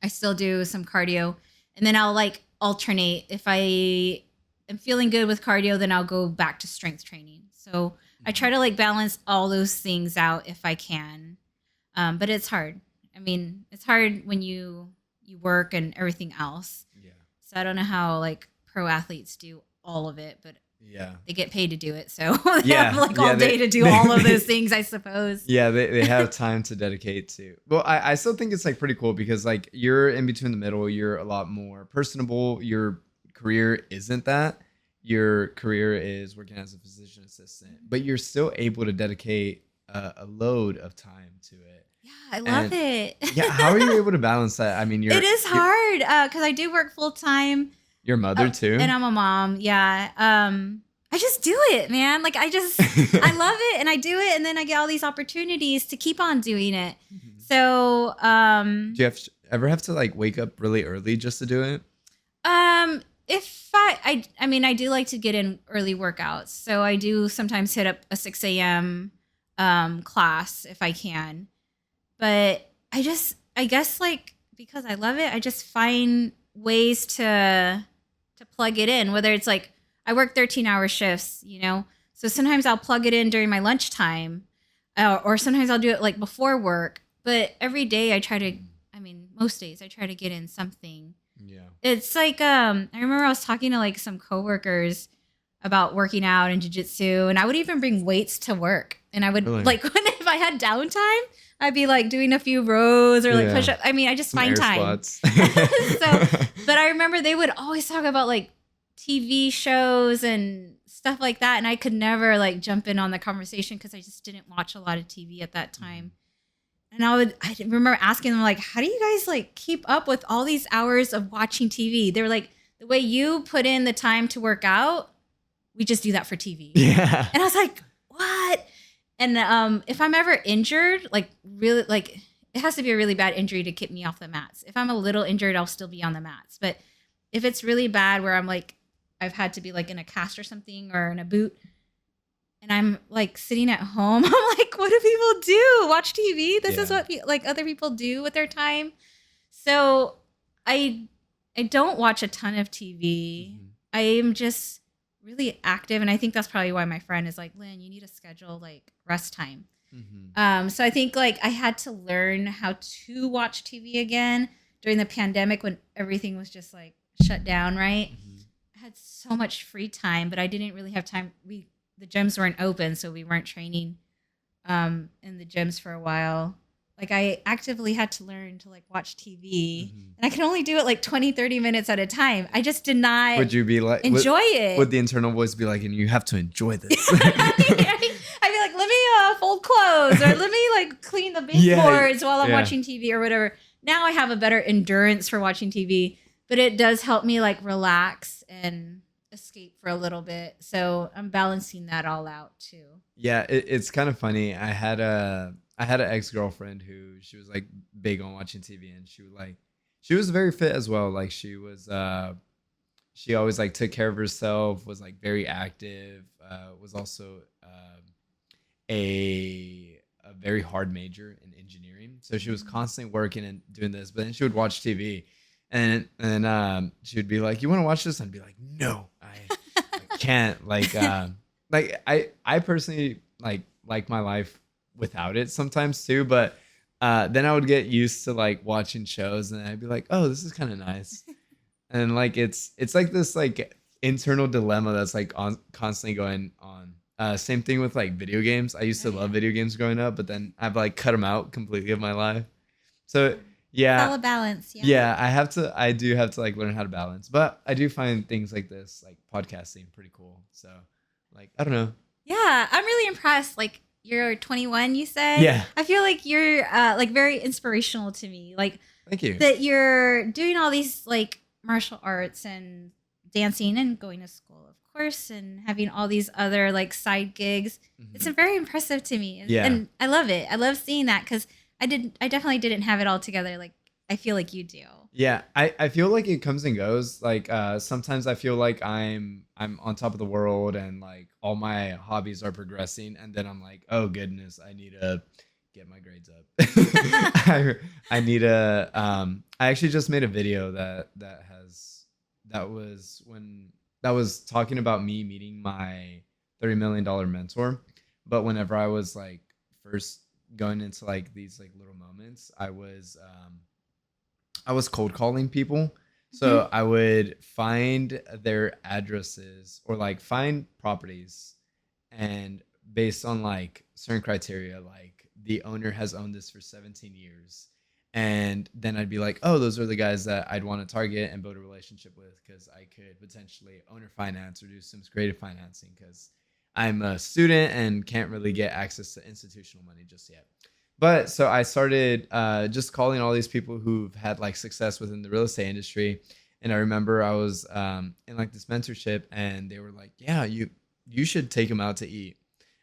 I still do some cardio, and then I'll like alternate. If I am feeling good with cardio, then I'll go back to strength training. So I try to like balance all those things out if I can. But it's hard. I mean, it's hard when you work and everything else. Yeah. So I don't know how like pro athletes do all of it, but Yeah. they get paid to do it. So they have like all day to do all of those things, I suppose. Yeah, they have time to dedicate to. Well, I still think it's like pretty cool because like you're in between the middle, you're a lot more personable. Your career isn't that. Your career is working as a physician assistant, but you're still able to dedicate a load of time to it. Yeah, I love it. Yeah, how are you able to balance that? I mean, it is hard because I do work full time. Your mother too, and I'm a mom. Yeah, I just do it, man. Like I love it, and I do it, and then I get all these opportunities to keep on doing it. Mm-hmm. So, do you ever have to like wake up really early just to do it? If I mean, I do like to get in early workouts, so I do sometimes hit up a 6 a.m. Class if I can. But I guess like because I love it, I just find ways to plug it in, whether it's like I work 13-hour shifts, you know, so sometimes I'll plug it in during my lunchtime or sometimes I'll do it like before work. But every day most days I try to get in something. Yeah. It's like, I remember I was talking to like some coworkers about working out and jiu-jitsu, and I would even bring weights to work. And I would like if I had downtime, I'd be like doing a few rows or like push up. I mean, I just find time. So, but I remember they would always talk about like TV shows and stuff like that. And I could never like jump in on the conversation because I just didn't watch a lot of TV at that time. And I remember asking them like, how do you guys like keep up with all these hours of watching TV? They were like, the way you put in the time to work out, we just do that for TV. Yeah. And I was like, what? And if I'm ever injured, like really, like it has to be a really bad injury to keep me off the mats. If I'm a little injured, I'll still be on the mats. But if it's really bad where I'm like, I've had to be like in a cast or something or in a boot, and I'm like sitting at home, I'm like, what do people do? Watch TV? This is what like other people do with their time. So I don't watch a ton of TV. Mm-hmm. I am just really active, and I think that's probably why my friend is like, Lynn, you need to schedule like rest time. Mm-hmm. So I think like I had to learn how to watch TV again during the pandemic when everything was just like shut down, right? Mm-hmm. I had so much free time, but I didn't really have time. The gyms weren't open, so we weren't training in the gyms for a while. Like I actively had to learn to like watch TV, mm-hmm. and I could only do it like 20, 30 minutes at a time. I just did not would you be like, enjoy it. Would the internal voice be like, and you have to enjoy this? I'd be like, let me fold clothes or let me like clean the baseboards while I'm watching TV or whatever. Now I have a better endurance for watching TV, but it does help me like relax and escape for a little bit. So I'm balancing that all out too. Yeah, it's kind of funny. I had an ex-girlfriend who she was like big on watching TV, and she was very fit as well. Like she was she always like took care of herself, was like very active, was also a very hard major in engineering. So she was constantly working and doing this, but then she would watch TV and she would be like, you want to watch this? And I'd be like, no, I can't. Like I personally like my life without it sometimes too, but then I would get used to like watching shows and I'd be like, oh, this is kind of nice. And like it's like this like internal dilemma that's like constantly going on. Same thing with like video games. I used to love video games growing up, but then I've like cut them out completely of my life. So yeah, it's all a balance. Yeah, I do have to like learn how to balance, but I do find things like this, like podcasting, pretty cool. So like, I don't know. Yeah, I'm really impressed. Like you're 21, you said. Yeah. I feel like you're like very inspirational to me. Like, thank you. That you're doing all these like martial arts and dancing and going to school, of course, and having all these other like side gigs. Mm-hmm. It's very impressive to me. And I love it. I love seeing that because I definitely didn't have it all together. Like I feel like you do. Yeah, I feel like it comes and goes. Like sometimes I feel like I'm on top of the world and like all my hobbies are progressing, and then I'm like, oh goodness, I need to get my grades up. I need to I actually just made a video that has that was talking about me meeting my $30 million mentor. But whenever I was like first going into like these like little moments, I was cold calling people. Mhm. So I would find their addresses or like find properties, and based on like certain criteria, like the owner has owned this for 17 years. And then I'd be like, oh, those are the guys that I'd want to target and build a relationship with, because I could potentially owner finance or do some creative financing, because I'm a student and can't really get access to institutional money just yet. But so I started just calling all these people who've had like success within the real estate industry. And I remember I was in like this mentorship, and they were like, yeah, you should take him out to eat.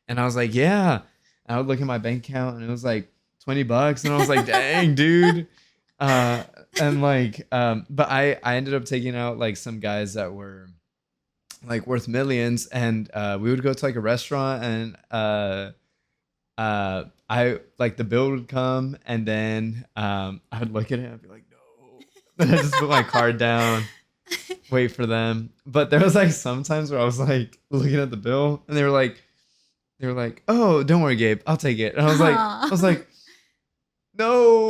And I was like, yeah. And I would look at my bank account, and it was like $20. And I was like, dang, dude. Uh, and like, but I ended up taking out like some guys that were like worth millions. And we would go to like a restaurant, and I like the bill would come, and then I would look at it and I'd be like, no. Then I just put my card down, wait for them. But there was like sometimes where I was like looking at the bill, and they were like, oh, don't worry, Gabe, I'll take it. And I was like, no.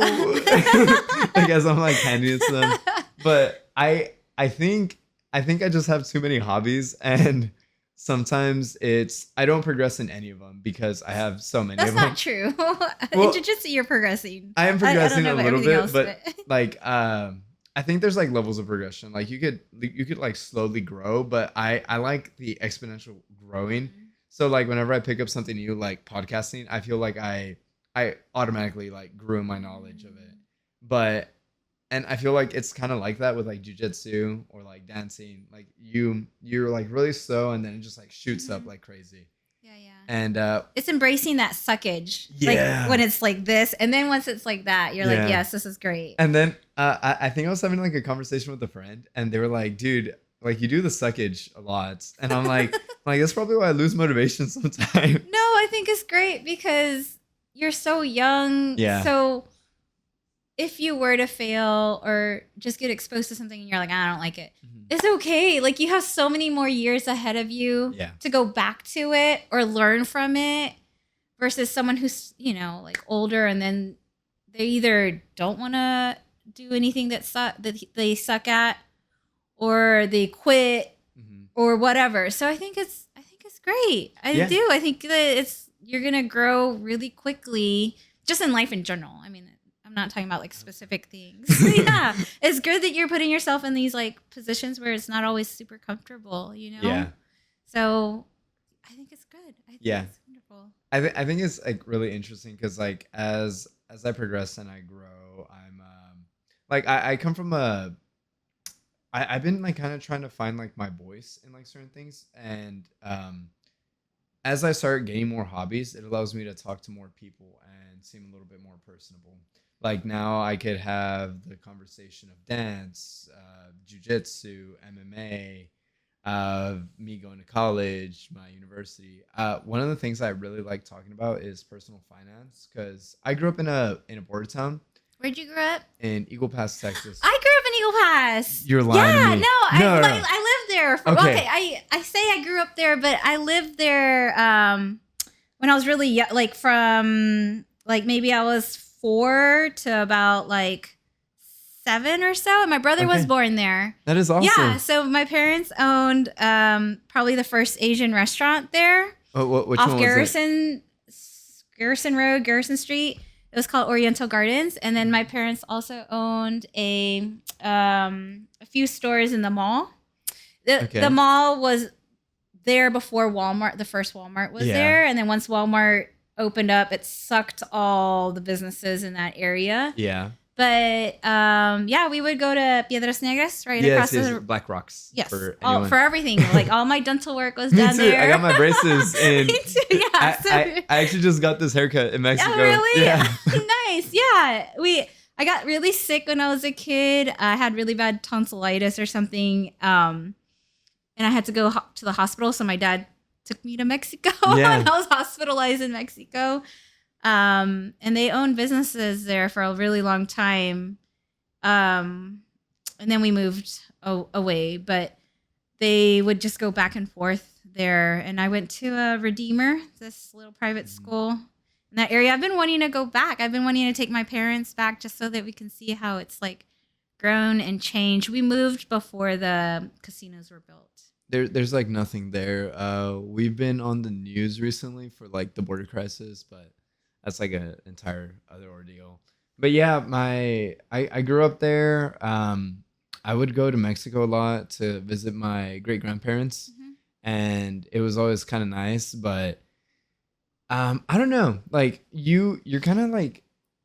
Like as I'm like handing it to them. But I think I just have too many hobbies, and sometimes I don't progress in any of them because I have so many That's of them. not true. In Well, jiu-jitsu, you're progressing. I am I don't progressing know a about little everything bit, else, but like I think there's like levels of progression. Like you could like slowly grow, but I like the exponential growing. Mhm. So like whenever I pick up something new like podcasting, I feel like I automatically like grew in my knowledge of it. But and I feel like it's kind of like that with like jujitsu or like dancing. Like you're like really slow, and then it just like shoots up Mhm. like crazy. Yeah, yeah. And It's embracing that suckage. yeah. Like when it's like this, and then once it's like that, you're like, Yeah. yes, this is great. And then I think I was having like a conversation with a friend, and they were like, dude, like you do the suckage a lot. And I'm like, that's probably why I lose motivation sometimes. No, I think it's great because you're so young. Yeah. So if you were to fail or just get exposed to something and you're like, I don't like it, Mhm. it's okay. Like you have so many more years ahead of you Yeah. to go back to it or learn from it versus someone who's, like older and then they either don't want to do anything that they suck at or they quit Mhm. or whatever. So I think it's great. I Yeah. do. I think that you're gonna grow really quickly, just in life in general. I mean, I'm not talking about like specific things. Yeah, it's good that you're putting yourself in these like positions where it's not always super comfortable. Yeah. So I think it's good. I think Yeah. it's wonderful. I think it's like really interesting because like as I progress and I grow, I'm like I come from I've been like kind of trying to find like my voice in like certain things. And as I start getting more hobbies, it allows me to talk to more people and seem a little bit more personable. Like now I could have the conversation of dance, jujitsu, MMA, me going to college, my university. One of the things I really like talking about is personal finance, because I grew up in a border town Where'd you grow up? in Eagle Pass, Texas. I grew up in Eagle Pass. You're lying to Yeah, me. no, No, no. I lived there. Okay. Okay, I say I grew up there, but I lived there when I was really young, like from like maybe I was 4 to about like 7 or so, and my brother was Okay. born there. That is awesome. Yeah, so my parents owned probably the first Asian restaurant there Which off one was it? Garrison Road, Garrison Street. It was called Oriental Gardens, and then my parents also owned a few stores in the mall. Okay. The mall was there before Walmart. The first Walmart was Yeah. there, and then once Walmart opened up, it sucked all the businesses in that area. Yeah. But yeah, we would go to Piedras Negras right across Yes, the Black Rocks. yes, For all, anyone. for everything. Like all my dental work was Me done too. there. I got my braces in. Me too. Yeah. I actually just got this haircut in Mexico. Oh, really? Yeah. Nice. Yeah. I got really sick when I was a kid. I had really bad tonsillitis or something. And I had to go to the hospital. So my dad took me to Mexico. Yeah. And I was hospitalized in Mexico. And they owned businesses there for a really long time. and then we moved away, but they would just go back and forth there. And I went to a Redeemer, this little private school in that area. I've been wanting to go back. I've been wanting to take my parents back just so that we can see how it's like grown and changed. We moved before the casinos were built. There's like nothing there. We've been on the news recently for like the border crisis, but that's like an entire other ordeal. But yeah, I grew up there. I would go to Mexico a lot to visit my great grandparents, and it was always kind of nice. But I don't know, like you're kind of like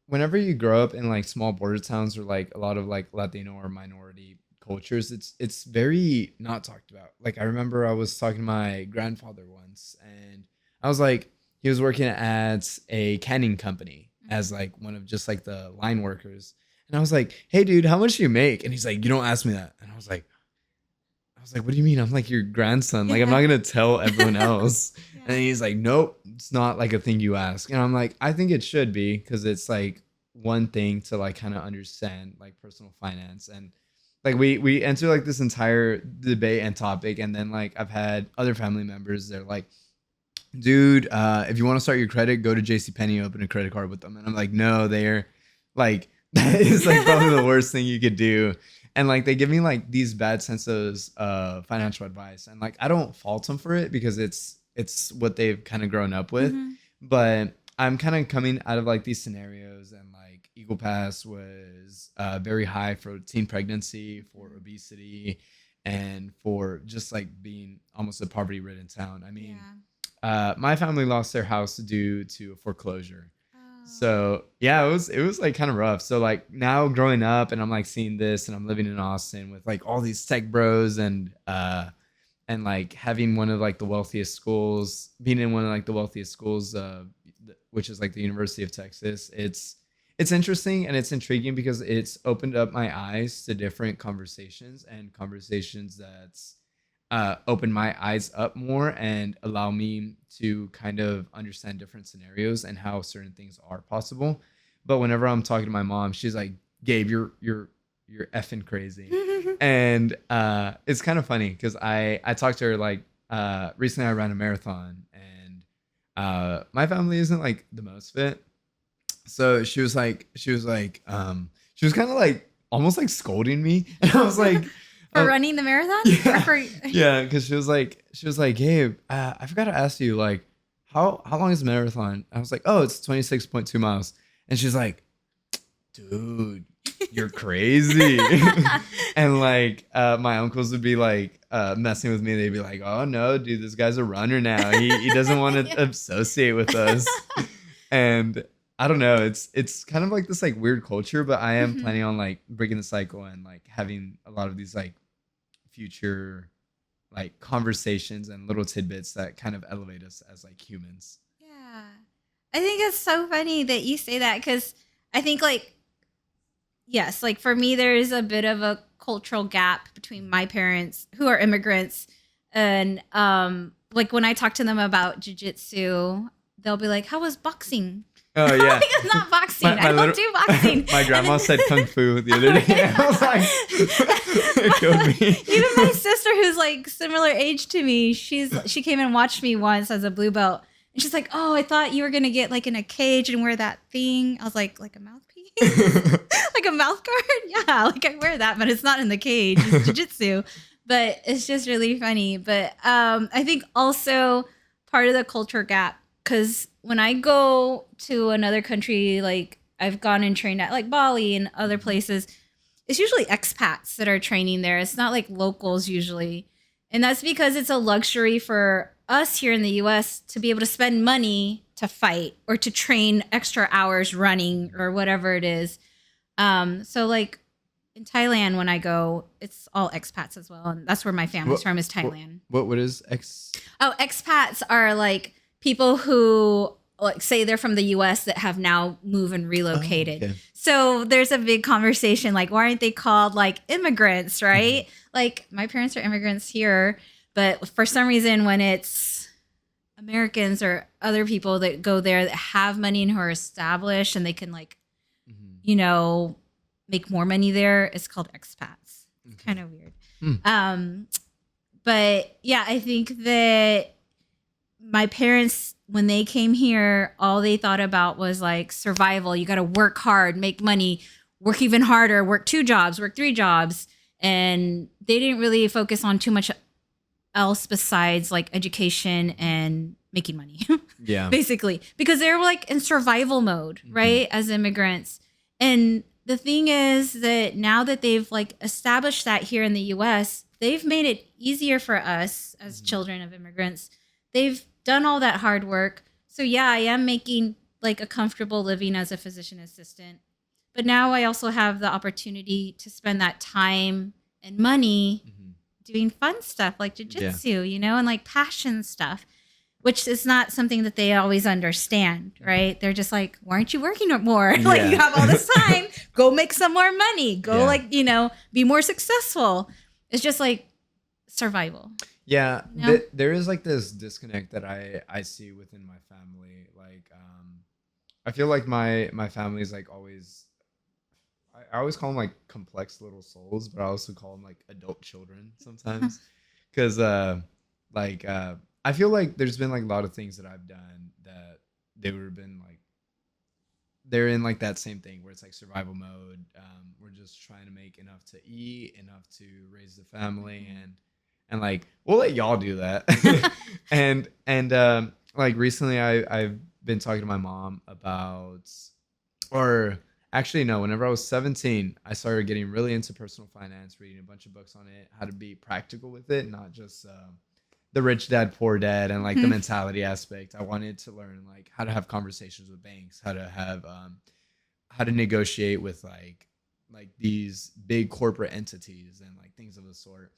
whenever you grow up in like small border towns or like a lot of like Latino or minority cultures, it's very not talked about. Like I remember I was talking to my grandfather once, and I was like, he was working at a canning company as like one of just like the line workers. And I was like, hey dude, how much do you make? And he's like, you don't ask me that. And I was like, what do you mean? I'm like your grandson. Like I'm not gonna tell everyone else. And then he's like, nope, it's not like a thing you ask. And I'm like, I think it should be, because it's like one thing to like kind of understand like personal finance. And like we enter like this entire debate and topic, and then like I've had other family members, they're like, dude, if you want to start your credit, go to JCPenney, open a credit card with them. And I'm like, no, they're like, that is like probably the worst thing you could do. And like they give me like these bad senses of financial advice, and like I don't fault them for it because it's what they've kind of grown up with. But I'm kind of coming out of like these scenarios, and like Eagle Pass was very high for teen pregnancy, for obesity, and for just like being almost a poverty ridden town. I mean, my family lost their house due to a foreclosure. So yeah, it was like kind of rough. So like now growing up, and I'm like seeing this, and I'm living in Austin with like all these tech bros, and like having one of like the wealthiest schools, being in one of like the wealthiest schools, which is like the University of Texas. It's interesting and it's intriguing because it's opened up my eyes to different conversations, and conversations that's open my eyes up more and allow me to kind of understand different scenarios and how certain things are possible. But whenever I'm talking to my mom, she's like, Gabe, you're effing crazy. And it's kind of funny because I talked to her like recently. I ran a marathon, and my family isn't like the most fit. So she was kind of like almost like scolding me. And I was like, for running the marathon? Yeah, because she was like, Gabe, I forgot to ask you, like, how long is the marathon? I was like, oh, it's 26.2 miles. And she's like, dude, you're crazy. And like my uncles would be like messing with me. They'd be like, oh no, dude, this guy's a runner now. He doesn't want to associate with us. And I don't know. It's kind of like this like weird culture, but I am planning on like breaking the cycle and like having a lot of these like future like conversations and little tidbits that kind of elevate us as like humans. Yeah. I think it's so funny that you say that, because I think like, yes, like for me, there's a bit of a cultural gap between my parents who are immigrants. And like when I talk to them about jiu-jitsu, they'll be like, how was boxing? Oh yeah, like, it's not boxing. I don't do boxing. My grandma said kung fu the other day. I was like, it killed me. Even my sister, who's like similar age to me, she came and watched me once as a blue belt, and she's like, "Oh, I thought you were gonna get like in a cage and wear that thing." I was like a mouthpiece, like a mouth guard. Yeah, like I wear that, but it's not in the cage. It's jiu-jitsu. But it's just really funny. But I think also part of the culture gap, because when I go to another country, like I've gone and trained at like Bali and other places, it's usually expats that are training there. It's not like locals usually. And that's because it's a luxury for us here in the US to be able to spend money to fight or to train extra hours running or whatever it is. So like in Thailand, when I go, it's all expats as well. And that's where my family's from, is Thailand. What is Oh, expats are like people who like say they're from the US that have now moved and relocated. Okay. So there's a big conversation like, why aren't they called like immigrants, right? Like my parents are immigrants here, but for some reason when it's Americans or other people that go there that have money and who are established and they can like, you know, make more money there, it's called expats. It's Okay. kind of weird. Hmm. But yeah, I think that my parents, when they came here, all they thought about was like survival. You got to work hard, make money, work even harder, work 2 jobs, work 3 jobs. And they didn't really focus on too much else besides like education and making money, Yeah. basically, because they were like in survival mode, right? As immigrants. And the thing is that now that they've like established that here in the US, they've made it easier for us as children of immigrants. They've done all that hard work. So yeah, I am making like a comfortable living as a physician assistant. But now I also have the opportunity to spend that time and money doing fun stuff like jujitsu, you know, and like passion stuff, which is not something that they always understand, right? They're just like, why aren't you working more? Like, you have all this time, go make some more money, go like, you know, be more successful. It's just like survival. Yeah, You know? there is like this disconnect that I see within my family. Like, I feel like my family is like always. I always call them like complex little souls, but I also call them like adult children sometimes, because like I feel like there's been like a lot of things that I've done that they would have been like they're in like that same thing where it's like survival mode. We're just trying to make enough to eat, enough to raise the family, and like we'll let y'all do that. and like recently I've been talking to my mom about, or actually no, whenever I was 17, I started getting really into personal finance, reading a bunch of books on it, how to be practical with it, not just the rich dad poor dad and like the mentality aspect. I wanted to learn like how to have conversations with banks, how to have how to negotiate with like these big corporate entities and like things of the sort.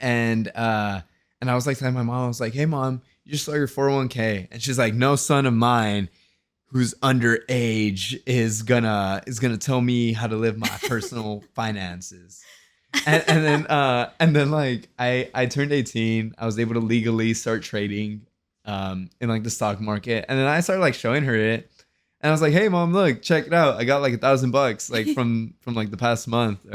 And I was like telling my mom, I was like, hey mom, you just saw your 401k. And she's like, no son of mine who's underage is gonna tell me how to live my personal finances. And then like I turned 18. I was able to legally start trading in like the stock market. And then I started like showing her it. And I was like, hey mom, look, check it out. I got like $1,000 like from like the past month.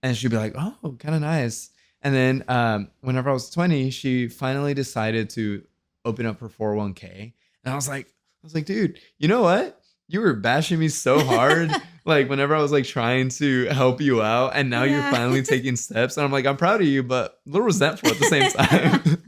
And she'd be like, oh, kind of nice. And then whenever I was 20, she finally decided to open up her 401k. And I was like, dude, you know what? You were bashing me so hard, like whenever I was like trying to help you out, and now you're finally taking steps. And I'm like, I'm proud of you, but a little resentful at the same time.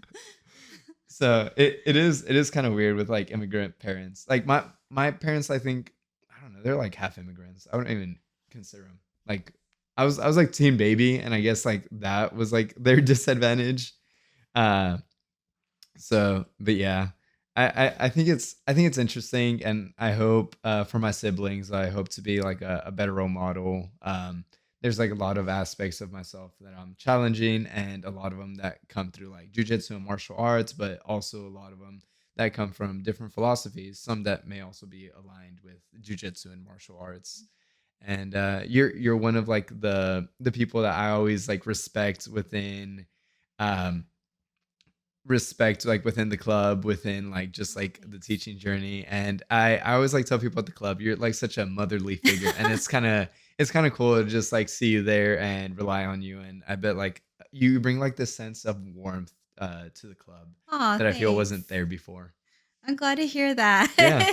So it is kind of weird with like immigrant parents. Like my parents, I think, I don't know, they're like half immigrants. I wouldn't even consider them. Like I was like teen baby, and I guess like that was like their disadvantage. Uh, so, but yeah, I think it's interesting, and I hope for my siblings, I hope to be like a better role model. There's like a lot of aspects of myself that I'm challenging, and a lot of them that come through like jujitsu and martial arts, but also a lot of them that come from different philosophies. Some that may also be aligned with jujitsu and martial arts. And you're one of like the people that I always like um respect like within the club, within like just like the teaching journey. And I always like tell people at the club, you're like such a motherly figure, and it's kind of cool to just like see you there and rely on you. And I bet like you bring like this sense of warmth to the club Aw, that I feel thanks. wasn't there before. I'm glad to hear that. Yeah.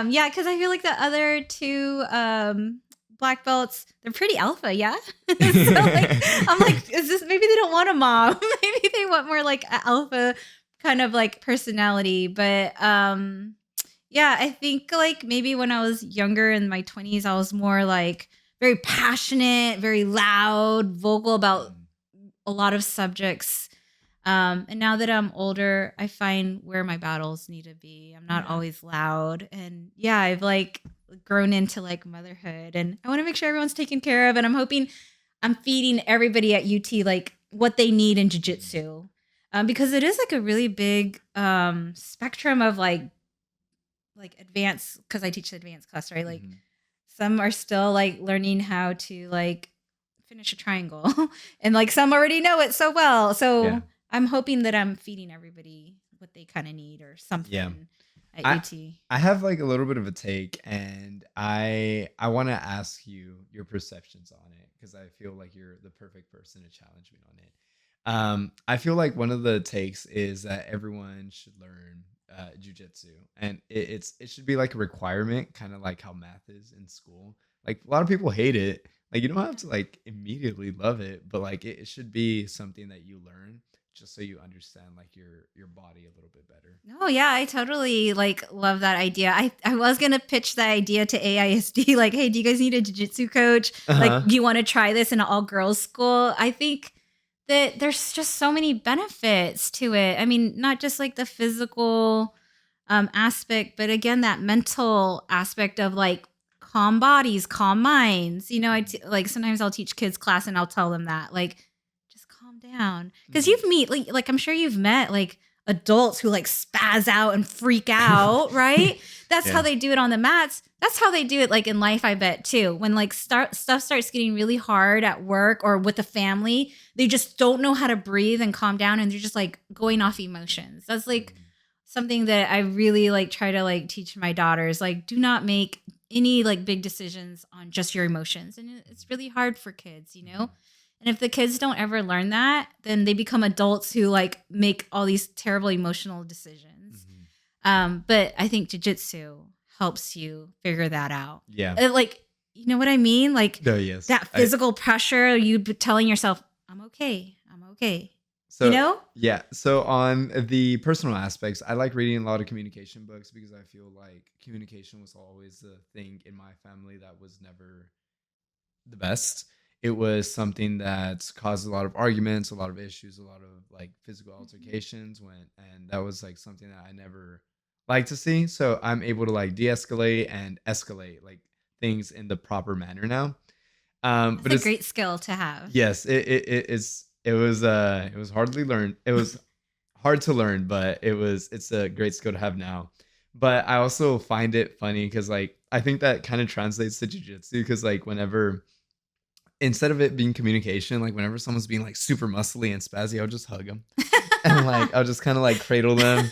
Yeah, because I feel like the other 2 black belts, they're pretty alpha, yeah. So like, I'm like, is this maybe they don't want a mom? Maybe they want more like a alpha kind of like personality. But yeah, I think like maybe when I was younger in my 20s, I was more like very passionate, very loud, vocal about a lot of subjects. And now that I'm older, I find where my battles need to be. I'm not Yeah. always loud. And yeah, I've like grown into like motherhood, and I want to make sure everyone's taken care of. And I'm hoping I'm feeding everybody at UT like what they need in jujitsu. Because it is like a really big spectrum of like advanced, because I teach the advanced class, right? Like Mhm. some are still like learning how to like finish a triangle and like some already know it so well. So Yeah. I'm hoping that I'm feeding everybody what they kind of need or Yeah. something. at I UT. I have like a little bit of a take, and I want to ask you your perceptions on it because I feel like you're the perfect person to challenge me on it. I feel like one of the takes is that everyone should learn jujitsu, and it should be like a requirement, kind of like how math is in school. Like a lot of people hate it. Like you don't have to like immediately love it, but like it should be something that you learn just so you understand like your body a little bit better. No, yeah, I totally like love that idea. I was gonna pitch that idea to AISD, like, hey, do you guys need a jiu-jitsu coach? Uh Like, huh. do you want to try this in an all girls school? I think that there's just so many benefits to it. I mean, not just like the physical aspect, but again, that mental aspect of like calm bodies, calm minds. Like sometimes I'll teach kids class and I'll tell them that, like, just calm down. Because Hmm. you've meet like I'm sure you've met like adults who like spaz out and freak out, right? That's how Yeah. they do it on the mats. That's how they do it like in life, I bet too. When like stuff starts getting really hard at work or with the family, they just don't know how to breathe and calm down and they're just like going off emotions. That's like Mm. something that I really like try to like teach my daughters. Like, do not make any like big decisions on just your emotions. And it's really hard for kids, you know? Mhm. And if the kids don't ever learn that, then they become adults who like make all these terrible emotional decisions. Mhm. But I think jujitsu helps you figure that out. Yeah. Like, you know what I mean? Like No, yes. that physical pressure, telling yourself, I'm okay. I'm okay. You So know? yeah. So on the personal aspects, I like reading a lot of communication books because I feel like communication was always the thing in my family that was never the best. It was something that caused a lot of arguments, a lot of issues, a lot of like physical Mhm. altercations and that was like something that I never like to see. So I'm able to like de-escalate and escalate like things in the proper manner now. That's But a it's great skill to have. yes, it was hardly learned. It was hard to learn, but it's a great skill to have now. But I also find it funny because like I think that kind of translates to jujitsu because like whenever instead of it being communication, like whenever someone's being like super muscly and spazzy, I'll just hug them and like I'll just kind of like cradle them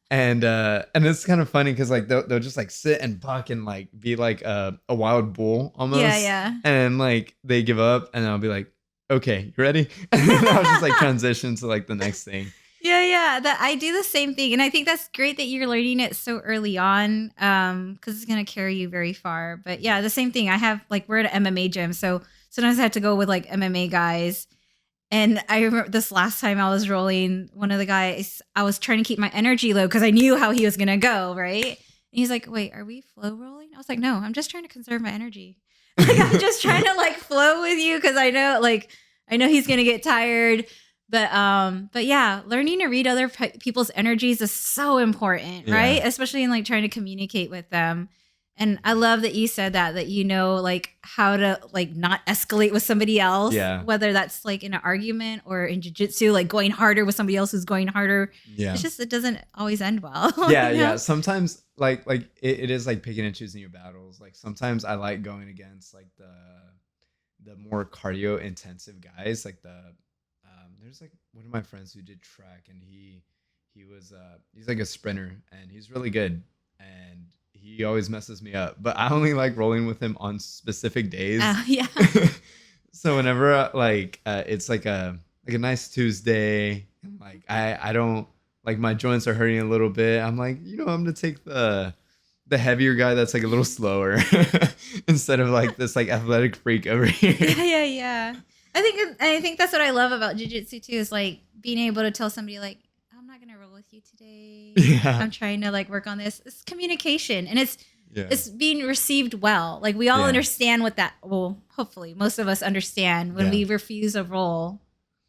and it's kind of funny because like they'll just like sit and buck and like be like a wild bull Yeah, almost yeah. and like they give up and I'll be like okay you ready and then I'll just like transition to like the next thing. Yeah, yeah. That I do the same thing. And I think that's great that you're learning it so early on. Because it's gonna carry you very far. But yeah, the same thing. I have like we're at an MMA gym. So sometimes I have to go with like MMA guys. And I remember this last time I was rolling, one of the guys, I was trying to keep my energy low because I knew how he was gonna go, right? And he's like, wait, are we flow rolling? I was like, no, I'm just trying to conserve my energy. Like I'm just trying to like flow with you because I know he's gonna get tired. But yeah, learning to read other people's energies is so important, Yeah. right? Especially in like trying to communicate with them. And I love that you said that you know like how to like not escalate with somebody else, Yeah. whether that's like in an argument or in jujitsu, like going harder with somebody else who's going harder. Yeah. It's just it doesn't always end well, Yeah, you yeah. know? Sometimes like it is like picking and choosing your battles. Like sometimes I like going against like the more cardio intensive guys. Like there's like one of my friends who did track and he's like a sprinter and he's really good and he always messes me up. But I only like rolling with him on specific days. Yeah. So whenever it's like a nice Tuesday and like I don't like my joints are hurting a little bit. I'm like, I'm gonna take the heavier guy that's like a little slower instead of like this like athletic freak over here. Yeah, yeah, yeah. I think that's what I love about jujitsu too is like being able to tell somebody like I'm not gonna roll with you today. Yeah. I'm trying to like work on this. It's communication and Yeah. it's being received well. Like we all Yeah. understand what that. Well, hopefully most of us understand when Yeah. we refuse a roll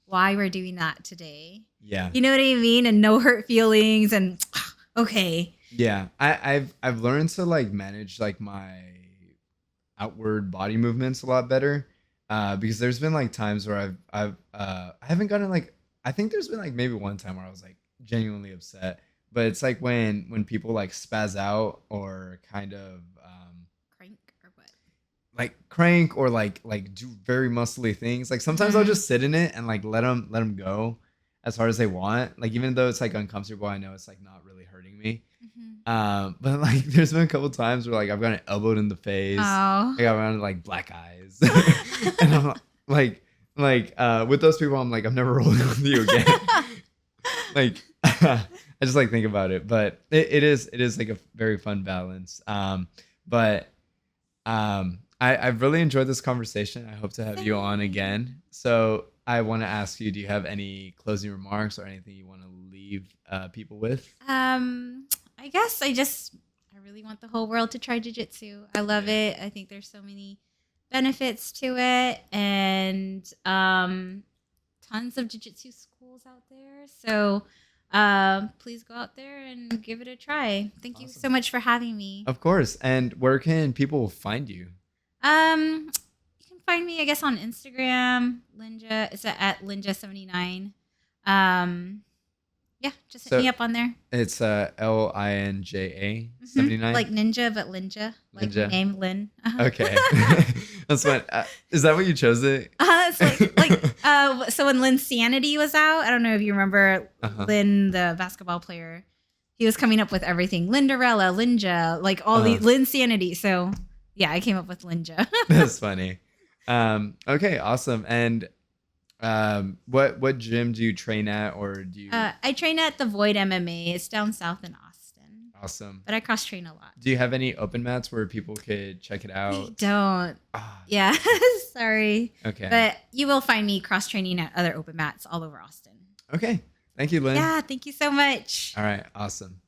why we're doing that today. Yeah. You know what I mean? And no hurt feelings and okay. Yeah. I've learned to like manage like my outward body movements a lot better. Because there's been like times where I haven't gotten like I think there's been like maybe one time where I was like genuinely upset. But it's like when people like spaz out or kind of Crank or what? like crank or like do very muscly things. Like sometimes I'll Mhm. just sit in it and like let them go as hard as they want. Like even though it's like uncomfortable, I know it's like not really hurting me. Mhm. But like, there's been a couple times where like I've gotten elbowed in the face. Oh. I got around like black eyes, and I'm with those people, I'm like, I'm never rolling with you again. Like, I just like think about it, but it is like a very fun balance. But I've really enjoyed this conversation. I hope to have you on again. So I want to ask you, do you have any closing remarks or anything you want to leave people with? I guess I really want the whole world to try jiu-jitsu. I love it. I think there's so many benefits to it, and tons of jiu-jitsu schools out there. So please go out there and give it a try. Thank you so much for having me. Of course. And where can people find you? You can find me, I guess, on Instagram. Linja. It's at Linja79. Yeah, just hit me up on there. It's LINJA 79. Like ninja, but Linja. Like my name, Lin. Okay. That's fine. Is that what you chose it? So when Lin Sanity was out, I don't know if you remember Lin, the basketball player. He was coming up with everything. Lindarella, Linja, like all these Lin Sanity. So yeah, I came up with Linja. That's funny. Okay, awesome. And what gym do you train at, or do you? I train at the Void MMA. It's down south in Austin. Awesome. But I cross train a lot. Do you have any open mats where people could check it out? I don't. Yeah, sorry. Okay. But you will find me cross training at other open mats all over Austin. Okay. Thank you, Lin. Yeah, thank you so much. All right. Awesome.